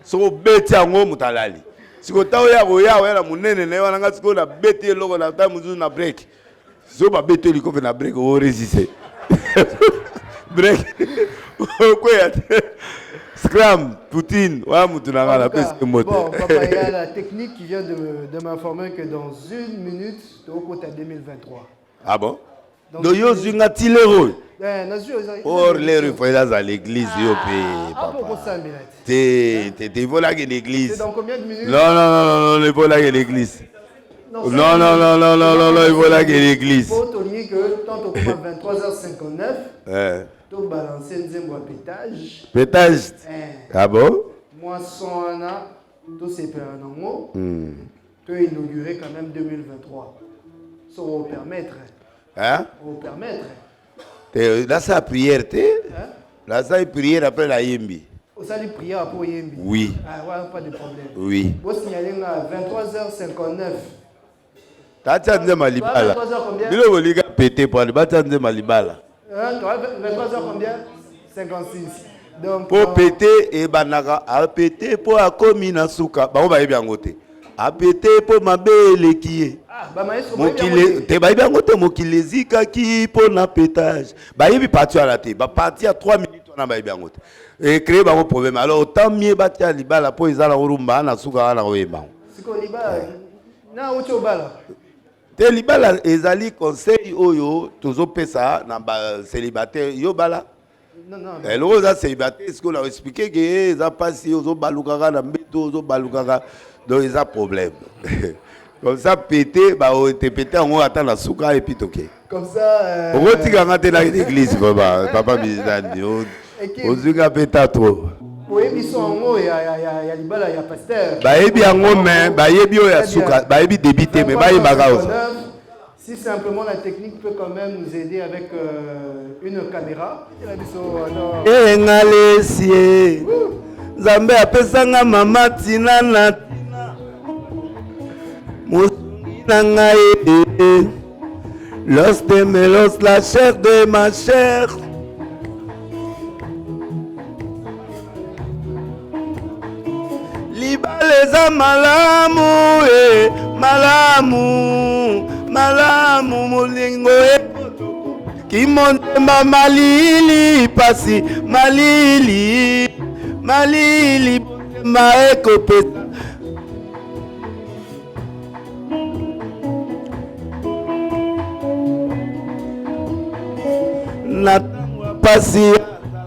so beti ango mutalali siko tawo ya go ya na munene na wana nga siko na beti eloko na ta muzu na break so ba beti liko na break o résister break quoi Scram, Poutine, ouais, Moutounanga, la peste moto. Bon, papa, il y a la technique qui vient de m'informer que dans 1 minute, tu es au côté 2023. Ah bon? Donc, yo, tu as tiré le rôle. Or, les refoyers à l'église, yo, ah, pourquoi ça, Milat? T'es volé à l'église. C'est dans combien de minutes? Non, il volé à l'église. Non, il volé à l'église. Il faut te dire que tant que 23h59, tu balancer un pétage. Pétage? Ah bon? Moi, sans Anna, tout c'est pas un mot. Tu as inauguré quand même 2023. Ça va vous permettre. Hein? Vous permettre. Là, c'est la prière, là, c'est la prière après la Yembi. Vous allez prier après Yembi? Oui. Ah, ouais, pas de problème. Oui. Vous signalez à 23h59. T'as dit Malibala. 23h combien? Il faut les péter pour aller battre Malibala. 23h combien? 56. Donc, pour péter et banaka a péter pour a commis na souka ba ba bien ngote a péter pour ma belle qui mokile te ba bien ngote mokile zika ki pour na pétage ba yebi parti à la té ba parti à 3 minutes on a ba bien ngote et créer ba problème alors autant mieux batia libala pour izala urumba na souka na weba siko libala na ucho bala te libala ezali conseil oyo tozo pesa na ba célibataire yo bala. Non. Et là, célibataire, est-ce qu'on a expliqué que les gens passent aux balukaga, aux balukaga, donc ils ont problème. Comme ça, pété, bah, on était pété, on attend la souka et puis ok. Comme ça. On va dire qu'on dans l'église, papa Bizani. On se dit pété trop. Oui, ils sont en haut, il y a libala, il y a pasteur. Bah, il y a un homme, bah, il y a souka, bah, il y a débité, mais bah, il y a si simplement la technique peut quand même nous aider avec une caméra. Et ngalesié, Zambé apesanga mama tina na Moussinangaye, l'os de mes os, la chair de ma chair. Libaleza malamu, malamu molingo kimontemba malili pasi malili maeko pesa na pasi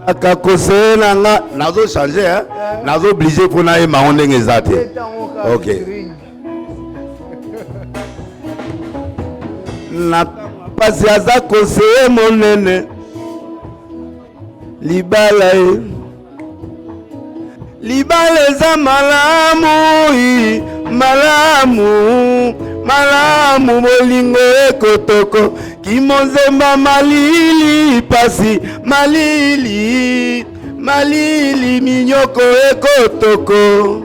akakose nanga nazo changer nazo obligé pour na yema ondenge ezate. OK. Na pasi aza conseiller monene libala eza malamu molingo ekotoko kimonzemba malili pasi malili minyoko ekotoko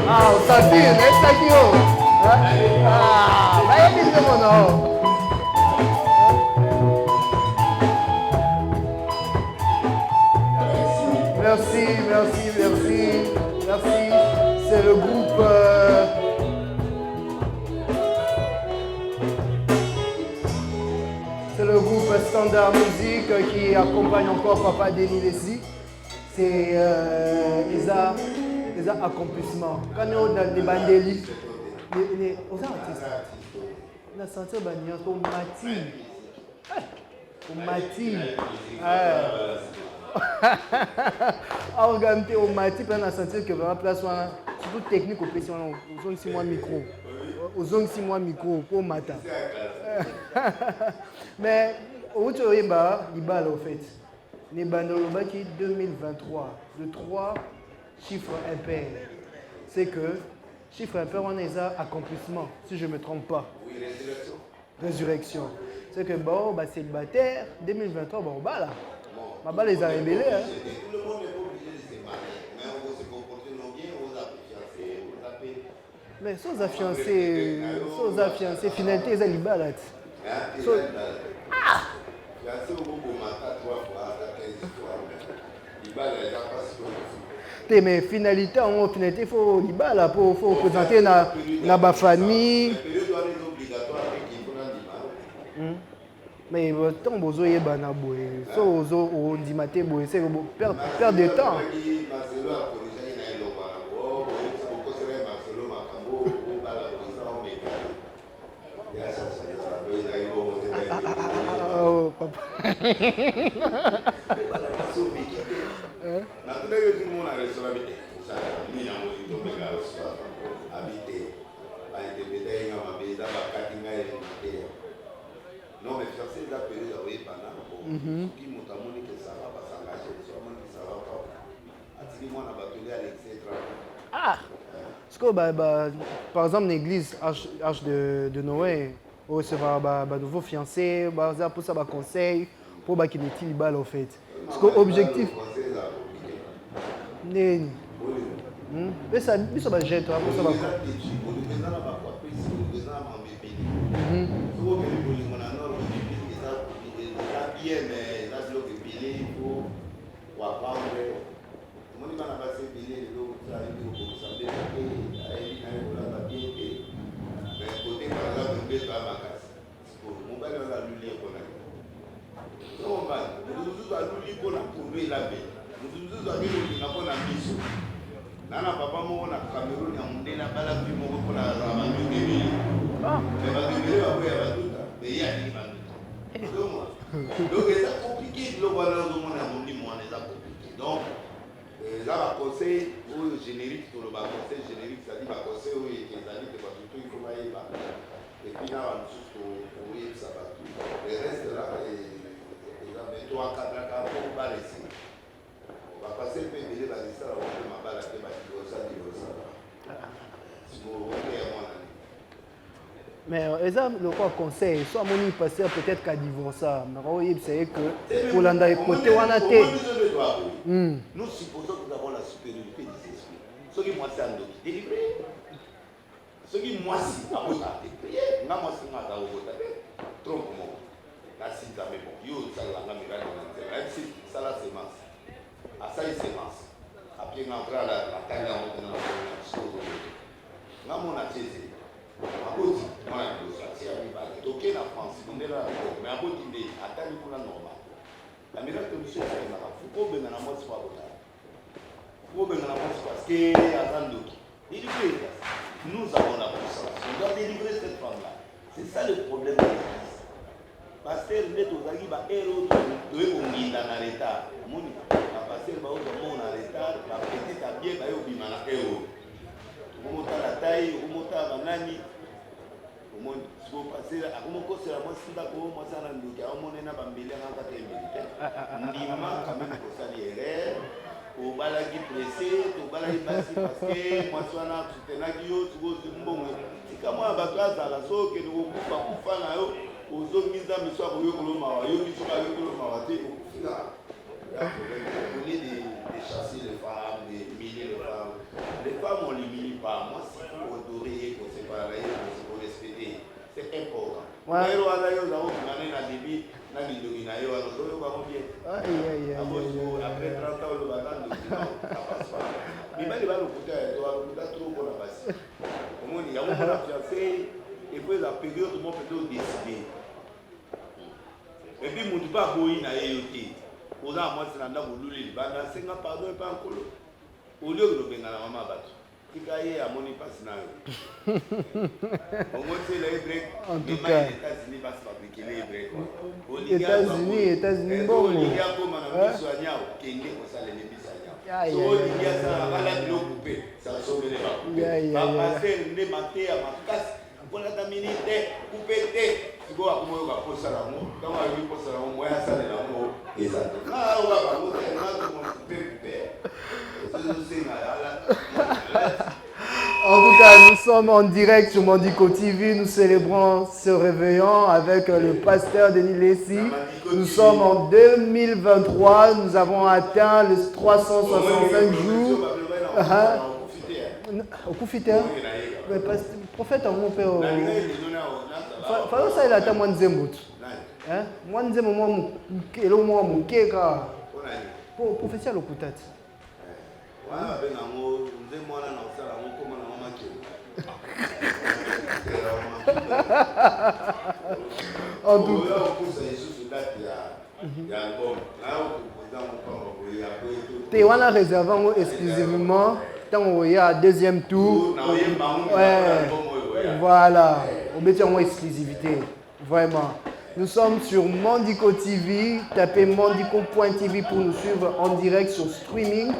Ah, o Santinho, esse aqui, ó. Ah, vai ele mesmo não. Merci. C'est le groupe... C'est le groupe Standard Music qui accompagne encore Papa Denis Leslie. C'est les accomplissements. Quand on a des bandélis, les artistes, on a senti au Mati. Organiser au Mati, on a senti que vraiment place surtout technique au PC, aux zones 6 mois micro. Aux zones 6 mois micro pour matin. Mais au bout de il balle au fait. Les bandoloba qui 2023, de 3 chiffres impairs. C'est que chiffre impair, on a des accomplissements, si je ne me trompe pas. Oui, résurrection. Résurrection. C'est que bon, célibataire, 2023, bon, là. Ma balle les a révélés. Hein. Tout le monde n'est pas obligé de se marier. Mais on va se comporter non bien, on va fiancés, on va payer. Mais sans affiancés, finalité, ils ont les balles. Mais finalité, il faut les balles pour présenter dans ma famille. Mais tant que vous avez c'est perdre de temps. Oh, papa. Non, mais faire ces appels, vous voyez, pendant qui m'ont amené que ça va pas s'engager, que ça va pas. Dis-moi, on a battu à l'excès. Ah! Parce que, par exemple, l'église Arche de Noé, on recevra un nouveau fiancé, pour ça, un conseil, pour qu'il y ait des balles en fait. Parce que l'objectif. Mais ça va gêner, toi, pour ça, Nana papa mo na Cameroun ya mundena bala bi mo ko na rama ngebe. Ah, mais ba ngebe ba ko ya batuta. Mais ya ni batuta. Donc c'est compliqué de voir dans mon amour ni moi les compliqué. Donc là va conseil au générique pour le conseil générique ça dit va conseil au et ça dit que pas tout il faut aller là. Et puis là on juste pour y ça va tout. Le reste là et là mais toi cadre là pour pas laisser. On va passer le PBD va dire ça on va ma balle à te battre ça dit ça. Si vous voulez moi. Mais le conseil, soit mon pasteur peut-être qu'à divorcer, mais c'est que pour l'anda côté on a été. Nous supposons que nous avons la supériorité des esprits. Ce qui moi c'est un doc délivré. Ce qui moi c'est à votre prier, nga moi c'est ma da votre trompe-moi. La site mais bon, yo ça la mira dans la c'est ça la semence. À ça il semence. Après nga prend la taille là on dans la chose. Nga mon a saisi. Aboti, moi je suis arrivé à toquer la France, on est là, mais Aboti n'est atteint pour la normale. La miracle de monsieur c'est là, faut pas venir à moi c'est pas bon. Faut venir à moi parce que attend d'autres. Délivrer. Nous avons la puissance. On doit délivrer cette femme-là. C'est ça le problème de l'Église. Parce que nous sommes aux ba héros de on dans l'état. Moni, parce que ba on en retard, la petite a bien ba yo bimana héros. Remonter la taille, remonter à Banani. Si vous passez à Romoko, c'est la moitié de la Gomo, moi, ça n'a pas on est à Bambélé, on a été militaire. Nima, quand même, pour ça, l'erreur. Au balagi pressé, au balagi passé, parce que moi, je suis là, tu t'es là, tu vas bon. Si comme moi, à la sauce, que nous ne pouvons pas faire, aux autres mises à mes soeurs, au lieu de l'homme, au lieu de l'homme, au lieu de l'homme, voulez de chasser les femmes, de humilier les femmes. Les femmes, on ne les humilie pas. Moi, si vous adorer, pour se parler, pour respecter, c'est important. Ouais. Après 30 ans, le bagage ne ça passe pas. Mais il va le côté à toi, il va trop bon à passer. Au moins, il y a un fiancé, et puis la période, tout le monde peut décider. Et puis, mon tuba boy na yoté. Aux gens, moi, c'est un homme qui a c'est un pardon et pas un colo. Au lieu de le benga la maman battu. Il y a un money pass na yo. Au moins, c'est les break. En tout cas. Les États-Unis va se fabriquer les break. États-Unis, bon. Il y a comme un soignant qui est comme ça, les bisagnas. So, il y a ça, à la coupé, ça sauve les balles. Pas passer, ne mater à ma casse. Pour la minute, couper. Tu vois comment on va poser la mot. Quand on va poser la mot, moi, ça les la mot. Et ça. Ah, on va pas monter, on va En tout cas, nous sommes en direct sur Mandico TV. Nous célébrons ce réveillon avec le pasteur Denis Lessi. Nous sommes en 2023. Nous avons atteint les 365 jours. Au Koufité. Prophète, mon père. Falo ça il a ta moins zembut. Hein? Moins zembut moi kelo moi mon keka. Pour prophétie le kutat. Voilà, ben amour, nous moi là dans ça, on comment on m'a tué. En tout cas, on pousse les choses là il y a album. Là on tu as réservé exclusivement tant il y a deuxième tour. Ouais. Voilà, on met en exclusivité, vraiment. Nous sommes sur Mandico TV, tapez mandico.tv pour nous suivre en direct sur streaming.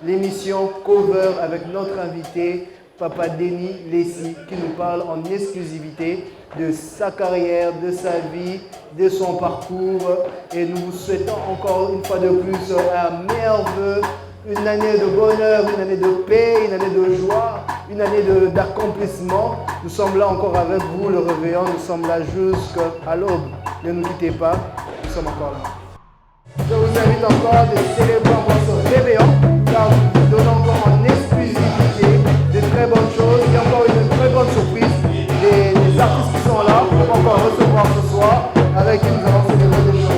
L'émission Cover avec notre invité, Papa Denis Lessi, qui nous parle en exclusivité de sa carrière, de sa vie, de son parcours. Et nous vous souhaitons encore une fois de plus un meilleur vœu, une année de bonheur, une année de paix, une année de joie, une année d'accomplissement. Nous sommes là encore avec vous, le réveillon, nous sommes là jusqu'à l'aube. Ne nous quittez pas, nous sommes encore là. Je vous invite encore de célébrer votre réveillon, car nous donnons encore en exclusivité de très bonnes choses. Il y a encore une très bonne surprise. Les artistes qui sont là, on va encore recevoir ce soir, avec qui nous allons célébrer des choses.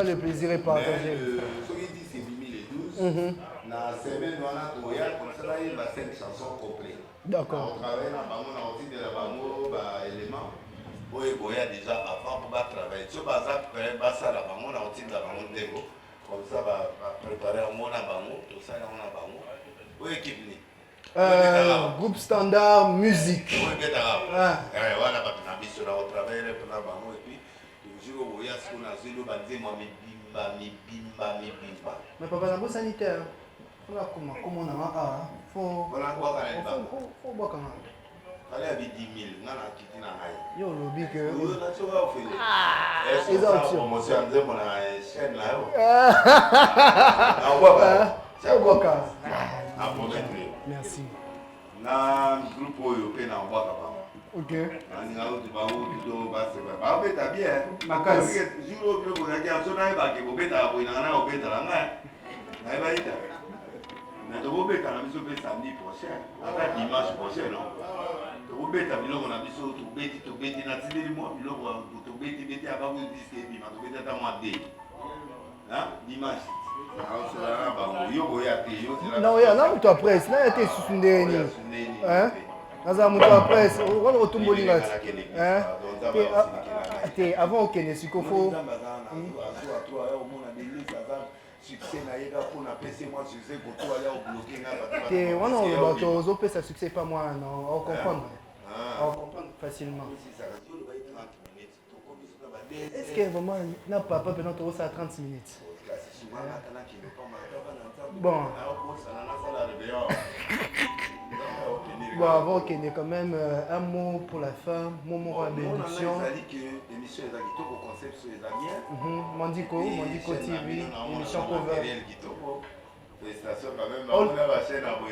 Le plaisir est partagé. D'accord. On travaille dans le de la bango, élément. Oui, il y a déjà avant pour travailler. Si on a ça, la bango, on a aussi de la bango dégo. Comme ça, va préparer un mot à bango, tout ça, on a bango. Oui, équipe. Groupe standard, musique. Voilà, parce qu'on a mis sur la travail, et puis toujours au voyage, ce qu'on a zéro, Mais papa, n'a pas sanitaire. Comment on a faut boire quand même. Allez à 10 000, on a quitté la haie. Yo, le big. C'est ça, promotion, on a une chaîne là. On voit C'est au bois. Merci. Na groupe européen on voit là-bas. Ok. On a autre ba ou ba c'est pas. Ba beta bien. Makas. Jour au bureau, on a so na ba ke beta bo na na beta la na. Na ba ita. Na to beta na biso be samedi prochain. Après dimanche prochain non. To beta biloko na biso to beti na tindeli mo biloko to beti aba ko disque bi ma to beta ta mo de. Hein? Dimanche. Non, il y a un peu de presse. Là, il y a des sous-ndéni. Hein? Dans un peu de presse. On va retomber au lingot. Hein? Avant, ok, n'est-ce qu'il faut. On peut ça succès pas moi, non. On comprend. On comprend facilement. Est-ce que vraiment, n'a pas pendant tout ça à 30 minutes? Bon. Bon, avant qu'il y ait quand même un mot pour la fin, moment de bénédiction. Mandiko TV, émission cover.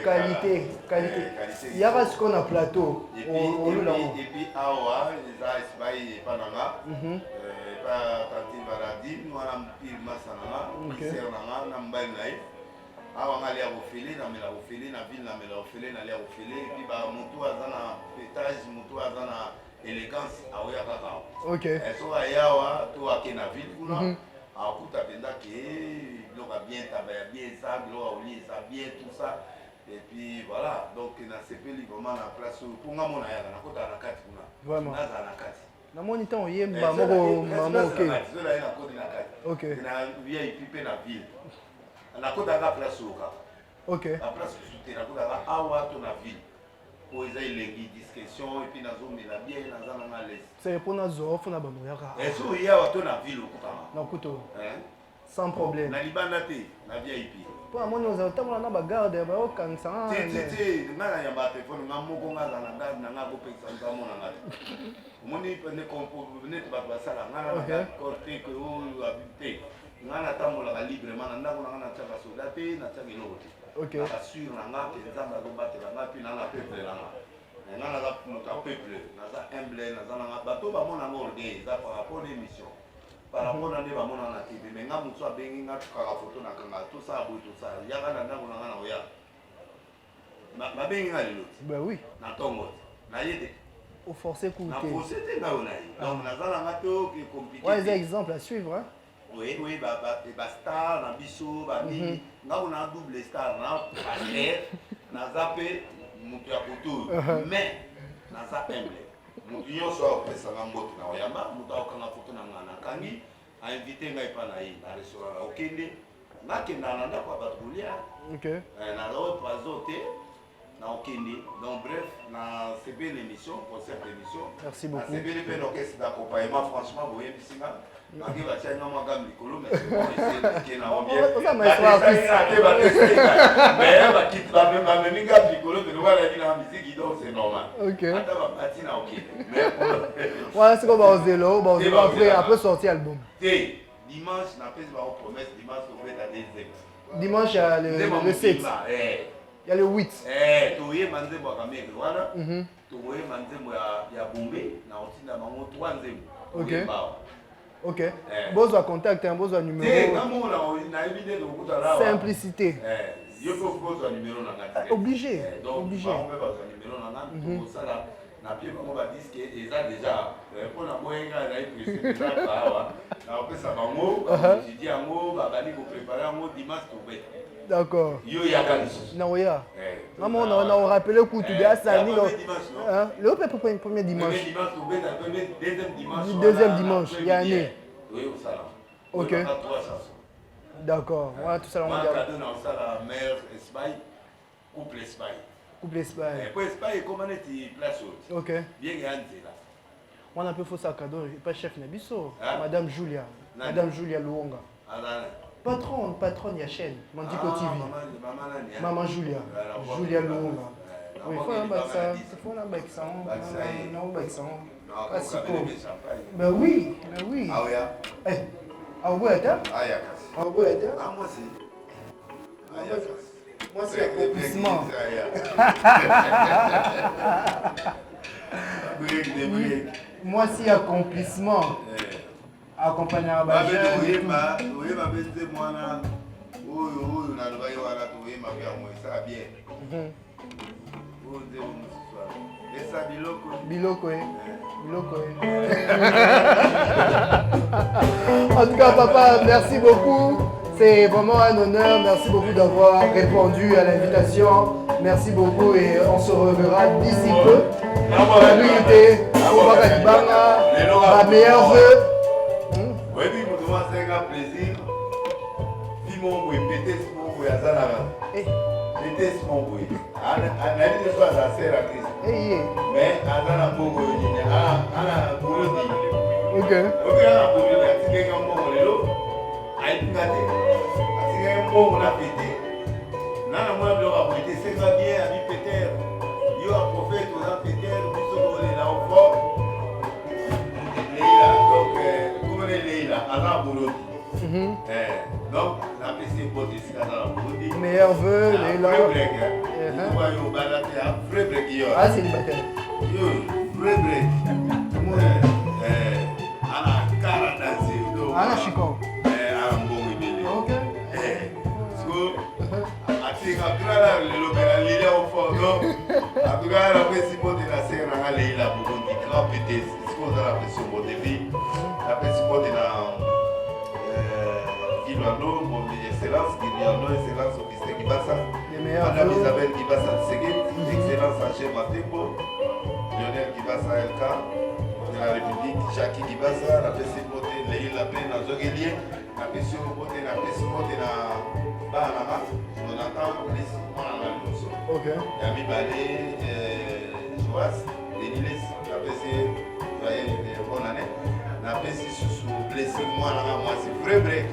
Qualité. Il y a ce qu'on a plateau. Et puis, awa, les Panama. Tantine Baladi, nous avons pris Massanama, Mixer Nanga, Nambaïnaï. Avant d'aller à Ophélie, na ville, na Ophélie, na aller à Ophélie. Et puis, Moutou a un pétage, Moutou a une élégance à Oyakaka. Ok. Et so, Ayawa, tout à la ville, à Kouta Benda, qui est bien tabac, bien ça, bien tout ça. Et puis, voilà. Donc, na CP, vraiment, la place pour moi, mon aya, na Kouta Nakati. Vraiment. Na Nakati. Na moni temps yé maman ok. Ok. Na via ipipe na ville. Na kota ka place oka. Ok. La place souté na kota ka awa to na ville. Pour eza ilengi discussion et puis na zo mela bien na za na l'aise. C'est pour na zo fona ba moyaka. Et so ya wa to na ville oka. Na kuto. Hein? Sans problème. Na libanda te na via ipi. Pour amoni oza tamola na ba garde ba o kansa. Ti na ya ba téléphone nga moko nga za na garde na nga ko pesa nga mona nga. Moni ne composer ba basala nga na corté que o habité. Nga na tamola ka librement na ndako na tsaka soda te na tsaka eloko te. Ok. Na sur na nga ke nzamba zo batela nga puis na peuple na nga. Nga na za moto peuple na za humble na za na bato ba mona ngorde za par rapport à l'émission. Par rapport à ne ba mona na TV mais nga mutso abengi nga tukaka photo na kanga tout ça bout tout ça. Ya kana ndako na nga na oya. Ma bengi nga lelo. Ben oui. Na tongo. Na yede. Au forcer coûter. Na forcer te nga ona yi. Donc na za na to qui compliqué. Ouais, des exemples à suivre hein. Oui, ba star na biso ba nini. Nga ona double star na passer na zape mutu ya kutu. Mais na za humble. Mutu nyonso apesa nga mbote na oyamba, mutu akanga photo na nga na kangi, a invité ngai pa na yi na restaurant okende. Na kenda na ndako ba tulia. OK. Na lo pazo te. Na okende. Donc bref, na c'est bien l'émission, concept d'émission. Merci beaucoup. C'est bien le orchestre d'accompagnement franchement, vous voyez ici là. Nagi ba tshanga magam likolo mais c'est bon essayer de kena on bien. Mais ba kit ba même minga likolo de wala dina musique donc c'est normal. OK. Ata ba patina OK. Mais ouais, c'est comme après sortir album. Dimanche na pèse ba promesse dimanche on va aller zéro. Dimanche le 7. Il y a le 8. Toye manzembo akameke wana. Toye manzembo ya Bombe na otinda bango 3 nzembo. OK. Ok. Besoin de contact, besoin de numéro. Simplicité. Obligé. Obligé. D'accord. Naoya. Maman, on a rappelé le coup de Sani. Le premier dimanche. Deuxième dimanche, il y a année. Ok. D'accord. Voilà, tout ça, on va dire. Couple Espagne. Pour Espagne, comment est-ce place haute? Ok. Bien gagné là. On a un peu faux sac à dos, pas chef Nabiso. Hein? Madame Julia. Nani? Madame Julia Luonga. Ah là. Patronne, ya chaîne. Mandico TV. Maman Maman Julia. Julia Luonga. Oui, il faut un bac ça. Il faut un bac ça. Non, bac ça. Ah, c'est cool. Ben oui, ben oui. Ah oui. Eh, ah ouais, attends. Ah, il y a Ah ouais, attends. ah, moi aussi. Ah, il y a Moi, c'est accomplissement. Moi, c'est accomplissement. Accompagné à ma jeune. Oui, ma belle moi là. Oui, on a le bail là, tu vois, ma bien moi, ça bien. Et ça biloko. Biloko, Biloko. En tout cas, papa, merci beaucoup. C'est vraiment un honneur. Merci beaucoup d'avoir répondu à l'invitation. Merci beaucoup et on se reverra d'ici peu. Salut, ma meilleure vœu. Oui, nous devons faire un plaisir. Vivons pour péter ce mot pour Yazana. Péter ce mot pour. Analyse de soi, ça sert à Christ. Mais Yazana Bogo, Ana Bourodi. Ok. Ok, Ana Bourodi, a tiré un bon lelo. A été gâté. A tiré un bon, on a pété. Nana moi, je vais péter. C'est pas bien, ami Péter. Yo a prophète, on a pété. Nous sommes là au fort. Donc, comment elle est là, Ana Bourodi. Donc, la PC pour des Ana Bourodi. Meilleur vœu, Leila. Ah, célibataire. Vrai break. Ana cara danser. Ana Chico. Ana Mbongo Bele. Ok. Parce que Abdullah le leader au fond. Donc, Abdullah la principale de la serre à Leila Burundi. Grand PT, ce qu'on a la pression pour des vies. La principale de la Guilano, mon excellence, Guilano, excellence au district Kibasa. Madame Isabelle Kibasa Seguin, excellence à Chez Matembo. Lionel Kibasa LK de la République, Jackie Kibasa, la principale de Leila Plaine dans Zoguelier, la principale de la Banama, Jonathan, les Ok. Yami Balé, Joas, Deniles, la PC, bonne année. La PC sous blessé, moi, c'est vrai break.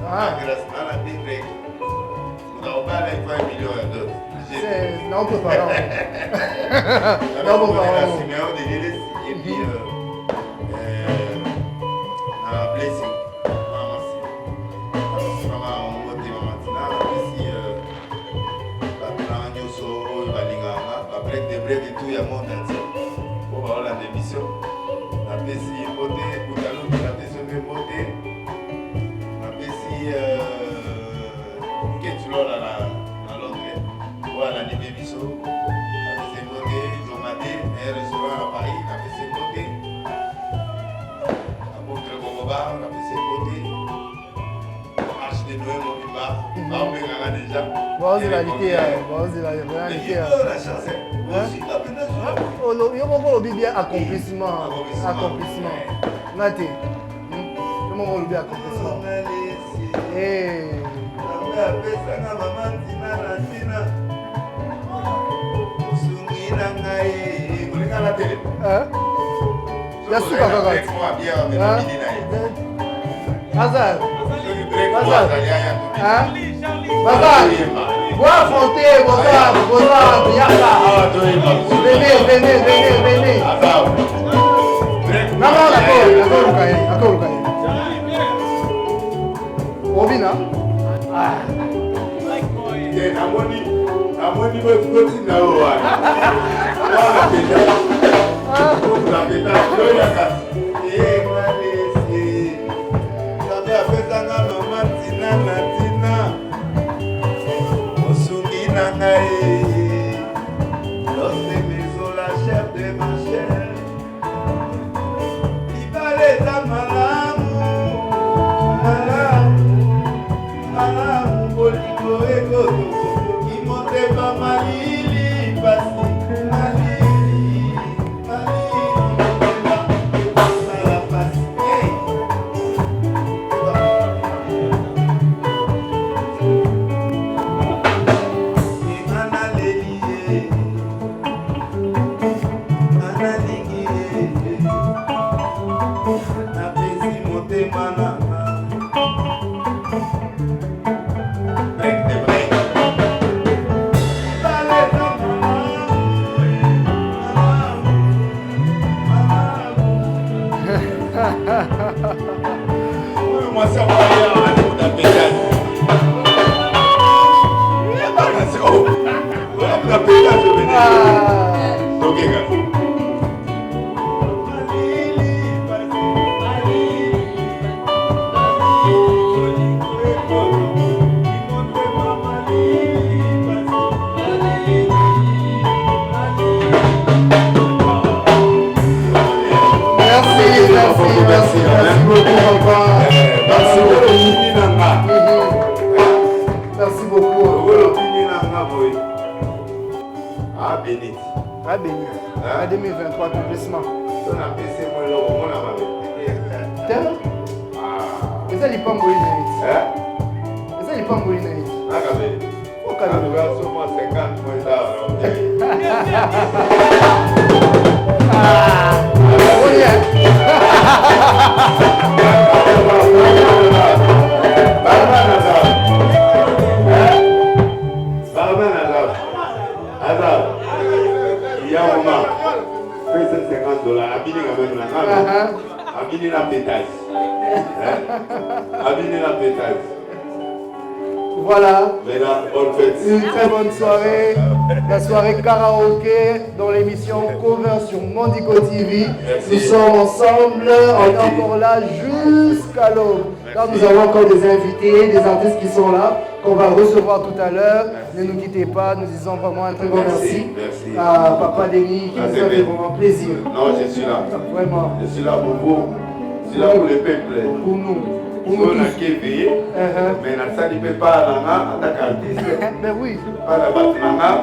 Grâce à la big break. On a pas les 5 millions d'autres. Non, on peut pas. Non, on peut pas. Siméon Deniles, et puis, blessing. Break et tout, il y a mon entier. Pour voir la démission. La PCI est votée, pour la loupe, la PCI est votée. La PCI qu'est-ce que tu l'as dans l'autre? Pour la démission. La PCI est votée, Jomade, un restaurant à Paris, la PCI est votée. La Bourtre Gomoba, la PCI est votée. Arche de Noël, mon pipa. On va déjà. Bon, c'est la réalité. Bon, c'est la réalité. La chance. Il y a un accomplissement. Accomplissement. Nati. Comment on oublie accomplissement? Eh. Ya suka kakati. Hazard. Hazard. Vous affrontez vos Yaka. Venez. Non, d'accord. Obina. Hey! À 2023, accomplissement. Et ça, il pas mourir. Et ça, il pas mourir. Voilà, une très bonne soirée, la soirée karaoké dans l'émission Cover sur Mondico TV. Nous sommes ensemble, on est encore là jusqu'à l'aube. Là, nous avons encore des invités, des artistes qui sont là, qu'on va recevoir tout à l'heure. Ne nous quittez pas, nous disons vraiment un très grand merci à Papa Denis qui nous a fait vraiment plaisir. Non, je suis là. Vraiment. Je suis là pour vous. Je suis là pour le peuple. Pour nous. On a qui est payé, mais dans ça, il ne peut pas en tant qu'artiste. Mais oui. Pas la base,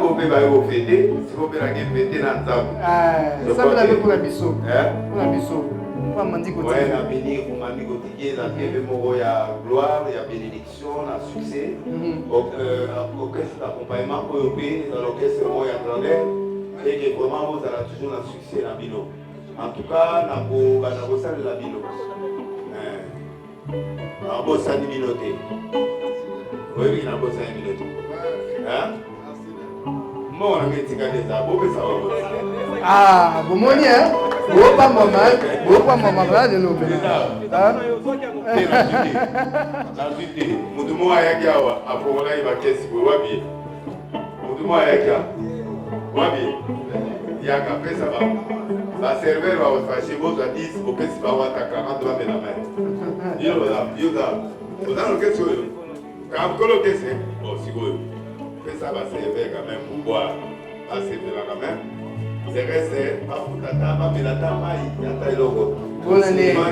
on peut pas fêter, si on peut la fêter dans le ça, vous l'avez pour la biseau. Pour la biseau. Pas Mondico. Oui, la béni, pour Mondico TV, il y a gloire, il y a bénédiction, il y a succès. Orchestre d'accompagnement, dans l'orchestre, il y a grandeur. Et que vraiment, vous avez toujours un succès dans Bilo. En tout cas, dans la salle de la Bilo. Un beau saniminoté. Oui, un beau saniminoté. Hein? Moi, on a mis des arbres, mais ça va. Ah, vous m'avez hein? Vous pas maman, là, de l'eau. Hein? Mudumo ayakia apomola ibakesi wabi. Mudumo ayakia. Wabi. Yaka pesa ba. La serveur va vous fâcher vos 10 au pesi ba wa ta 40 dollars de la main. Vous avez le question. Quand vous le question, bon, si vous pesa ba serveur quand même pour boire. Pas servir quand même. C'est resté pas pour tata, pas mais la tama il y a ta logo. Bonne année. Bonne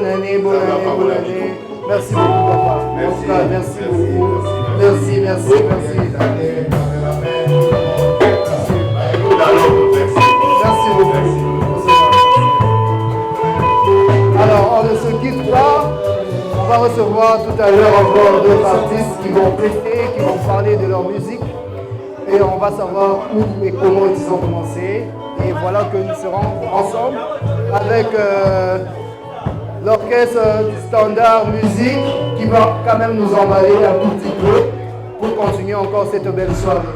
année, bonne année, bonne année. Merci beaucoup, papa. Merci, merci beaucoup. Merci, merci, merci. Merci beaucoup. Alors, on ne se quitte pas. On va recevoir tout à l'heure encore deux artistes qui vont prêter, qui vont parler de leur musique. Et on va savoir où et comment ils ont commencé. Et voilà que nous serons ensemble avec l'orchestre Standard Musique qui va quand même nous emballer un tout petit peu pour continuer encore cette belle soirée.